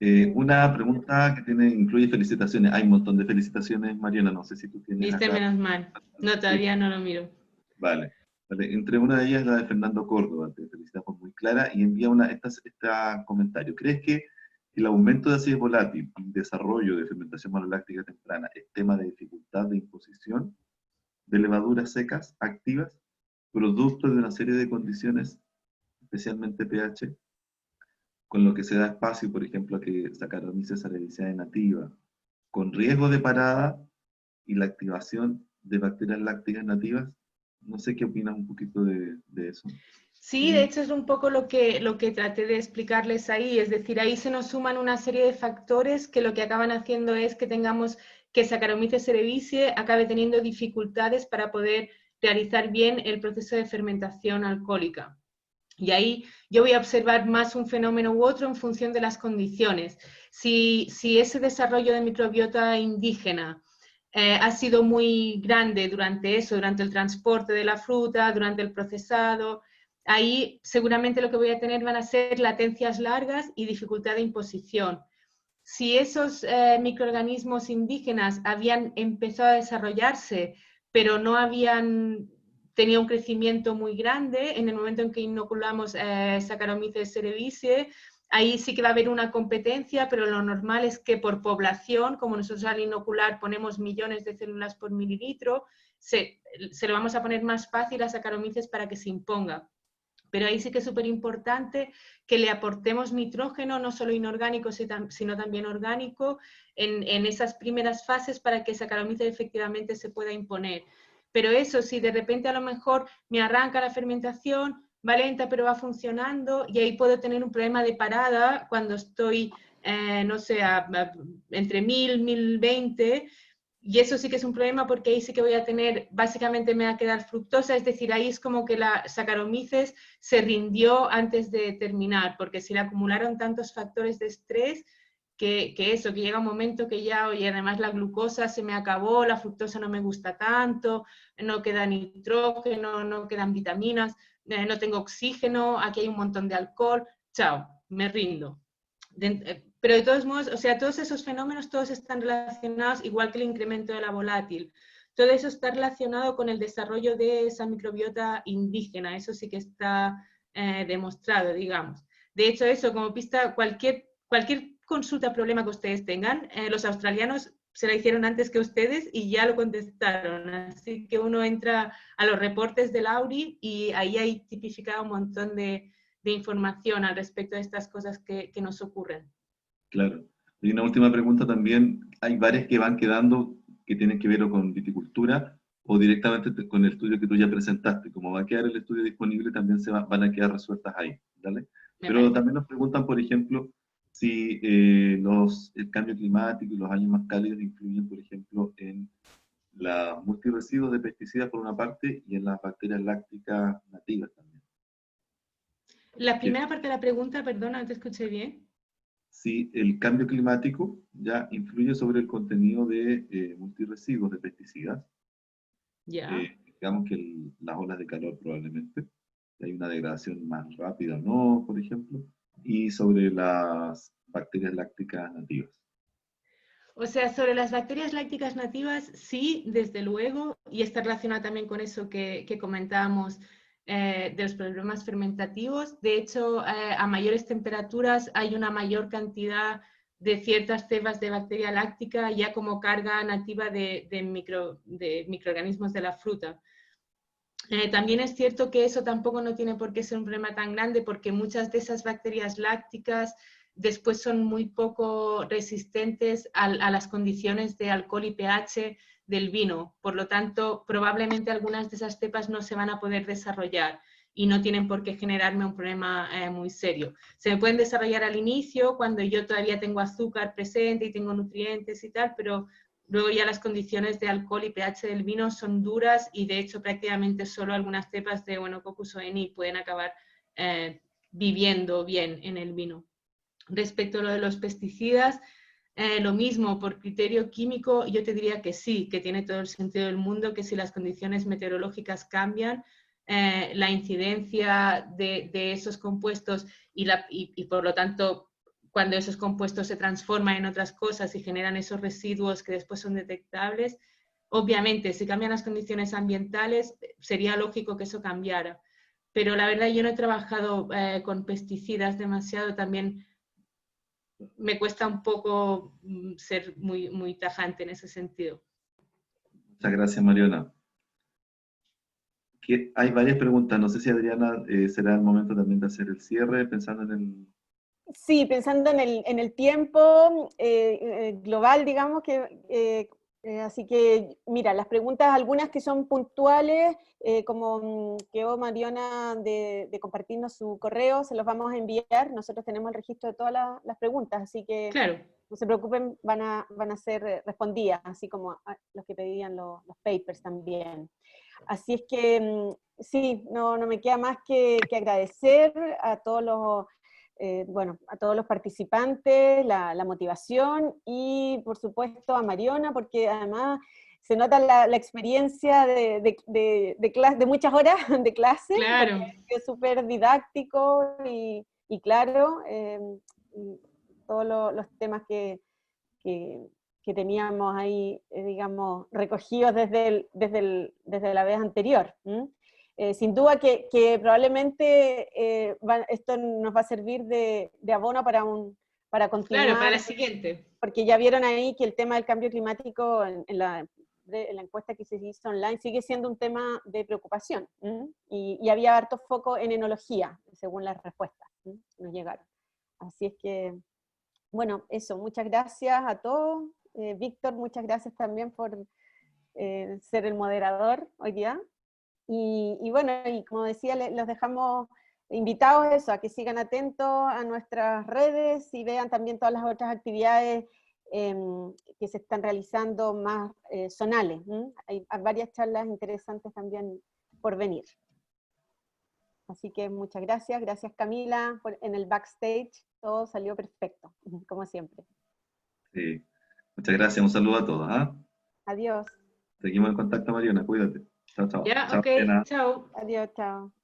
[SPEAKER 1] Mm.
[SPEAKER 2] Una pregunta que incluye felicitaciones. Hay un montón de felicitaciones, Mariana. No sé si tú tienes
[SPEAKER 3] Viste,
[SPEAKER 2] acá.
[SPEAKER 3] menos mal. No,
[SPEAKER 2] Sí,
[SPEAKER 3] todavía no lo miro.
[SPEAKER 2] vale. Vale. Entre una de ellas la de Fernando Córdoba. Te felicitamos muy clara y envía esta comentario. ¿Crees que el aumento de acidez volátil y desarrollo de fermentación maloláctica temprana es tema de dificultad de imposición de levaduras secas activas, producto de una serie de condiciones, especialmente pH, con lo que se da espacio, por ejemplo, a que Saccharomyces cerevisiae nativa, con riesgo de parada y la activación de bacterias lácticas nativas? No sé qué opinas un poquito de eso.
[SPEAKER 3] Sí, de hecho es un poco lo que traté de explicarles ahí, es decir, ahí se nos suman una serie de factores que lo que acaban haciendo es que tengamos que Saccharomyces cerevisiae acabe teniendo dificultades para poder realizar bien el proceso de fermentación alcohólica. Y ahí yo voy a observar más un fenómeno u otro en función de las condiciones. Si ese desarrollo de microbiota indígena ha sido muy grande durante eso, durante el transporte de la fruta, durante el procesado, ahí seguramente lo que voy a tener van a ser latencias largas y dificultad de imposición. Si esos microorganismos indígenas habían empezado a desarrollarse, pero no habían tenido un crecimiento muy grande, en el momento en que inoculamos Saccharomyces cerevisiae, ahí sí que va a haber una competencia, pero lo normal es que por población, como nosotros al inocular ponemos millones de células por mililitro, se lo vamos a poner más fácil a Saccharomyces para que se imponga. Pero ahí sí que es súper importante que le aportemos nitrógeno, no solo inorgánico, sino también orgánico, en esas primeras fases para que Saccharomyces efectivamente se pueda imponer. Pero eso, si de repente a lo mejor me arranca la fermentación, va lenta pero va funcionando, y ahí puedo tener un problema de parada cuando estoy, no sé, entre 1000, 1020, y eso sí que es un problema porque ahí sí que voy a tener, básicamente me va a quedar fructosa, es decir, ahí es como que la Saccharomyces se rindió antes de terminar, porque se le acumularon tantos factores de estrés que eso, que llega un momento que ya, oye, además la glucosa se me acabó, la fructosa no me gusta tanto, no queda nitrógeno, no quedan vitaminas, no tengo oxígeno, aquí hay un montón de alcohol, chao, me rindo. Pero de todos modos, o sea, todos esos fenómenos, todos están relacionados, igual que el incremento de la volátil. Todo eso está relacionado con el desarrollo de esa microbiota indígena, eso sí que está demostrado, digamos. De hecho, eso, como pista, cualquier consulta, problema que ustedes tengan, los australianos se la hicieron antes que ustedes y ya lo contestaron. Así que uno entra a los reportes del AURI y ahí hay tipificado un montón de información al respecto de estas cosas que nos ocurren.
[SPEAKER 2] Claro. Y una última pregunta también. Hay varias que van quedando que tienen que ver o con viticultura o directamente con el estudio que tú ya presentaste. Como va a quedar el estudio disponible, también van a quedar resueltas ahí. ¿Vale?
[SPEAKER 3] Me
[SPEAKER 2] Pero
[SPEAKER 3] parece.
[SPEAKER 2] también nos preguntan, por ejemplo, si el cambio climático y los años más cálidos influyen, por ejemplo, en los multiresiduos de pesticidas por una parte y en las bacterias lácticas nativas también.
[SPEAKER 3] La
[SPEAKER 2] Que
[SPEAKER 3] primera parte de la pregunta, perdona, no te escuché bien.
[SPEAKER 2] si el cambio climático ya influye sobre el contenido de multiresiduos de pesticidas,
[SPEAKER 3] Ya.
[SPEAKER 2] digamos que las olas de calor probablemente, si hay una degradación más rápida o no, por ejemplo, y sobre las bacterias lácticas nativas.
[SPEAKER 3] O sea, sobre las bacterias lácticas nativas, sí, desde luego, y está relacionado también con eso que comentábamos de los problemas fermentativos. De hecho, a mayores temperaturas hay una mayor cantidad de ciertas cepas de bacteria láctica ya como carga nativa de microorganismos de la fruta. También es cierto que eso tampoco no tiene por qué ser un problema tan grande porque muchas de esas bacterias lácticas después son muy poco resistentes a las condiciones de alcohol y pH del vino. Por lo tanto, probablemente algunas de esas cepas no se van a poder desarrollar y no tienen por qué generarme un problema muy serio. Se me pueden desarrollar al inicio, cuando yo todavía tengo azúcar presente y tengo nutrientes y tal, pero luego ya las condiciones de alcohol y pH del vino son duras y de hecho prácticamente solo algunas cepas de Oenococcus oeni pueden acabar viviendo bien en el vino. Respecto a lo de los pesticidas, lo mismo, por criterio químico, yo te diría que sí, que tiene todo el sentido del mundo, que si las condiciones meteorológicas cambian, la incidencia de esos compuestos y por lo tanto, cuando esos compuestos se transforman en otras cosas y generan esos residuos que después son detectables, obviamente, si cambian las condiciones ambientales, sería lógico que eso cambiara. Pero la verdad, yo no he trabajado con pesticidas demasiado, también me cuesta un poco ser muy tajante en ese sentido.
[SPEAKER 2] Muchas gracias, Mariona. Hay varias preguntas. No sé si Adriana será el momento también de hacer el cierre, pensando en el...
[SPEAKER 1] Sí, pensando en el tiempo global, digamos, así que, mira, las preguntas, algunas que son puntuales, como quedó Mariona de compartirnos su correo, se los vamos a enviar, nosotros tenemos el registro de todas las preguntas, así que
[SPEAKER 3] claro,
[SPEAKER 1] no se preocupen, van a ser respondidas, así como los que pedían los papers también. Así es que, sí, no me queda más que agradecer a todos los... a todos los participantes, la motivación y por supuesto a Mariona, porque además se nota la experiencia de muchas horas de clase,
[SPEAKER 3] claro.
[SPEAKER 1] porque es súper didáctico y claro, todos los temas que teníamos ahí, digamos, recogidos desde la vez anterior. Sin duda que probablemente esto nos va a servir de abono para continuar.
[SPEAKER 3] Claro, para la siguiente.
[SPEAKER 1] Porque ya vieron ahí que el tema del cambio climático en la encuesta que se hizo online sigue siendo un tema de preocupación. Y había harto foco en enología, según las respuestas que nos llegaron. Así es que, bueno, eso, muchas gracias a todos. Víctor, muchas gracias también por ser el moderador hoy día. Y bueno, y como decía, los dejamos invitados a eso, a que sigan atentos a nuestras redes y vean también todas las otras actividades que se están realizando más zonales. Hay varias charlas interesantes también por venir. Así que muchas gracias. Gracias Camila en el backstage. Todo salió perfecto, como siempre.
[SPEAKER 2] Sí. Muchas gracias. Un saludo a todos. ¿Ah?
[SPEAKER 1] Adiós.
[SPEAKER 2] Seguimos en contacto, Mariona. Cuídate. Chao, chao.
[SPEAKER 3] Ya,
[SPEAKER 2] Chao,
[SPEAKER 3] ok,
[SPEAKER 2] Mariana.
[SPEAKER 3] chao.
[SPEAKER 1] Adiós, chao.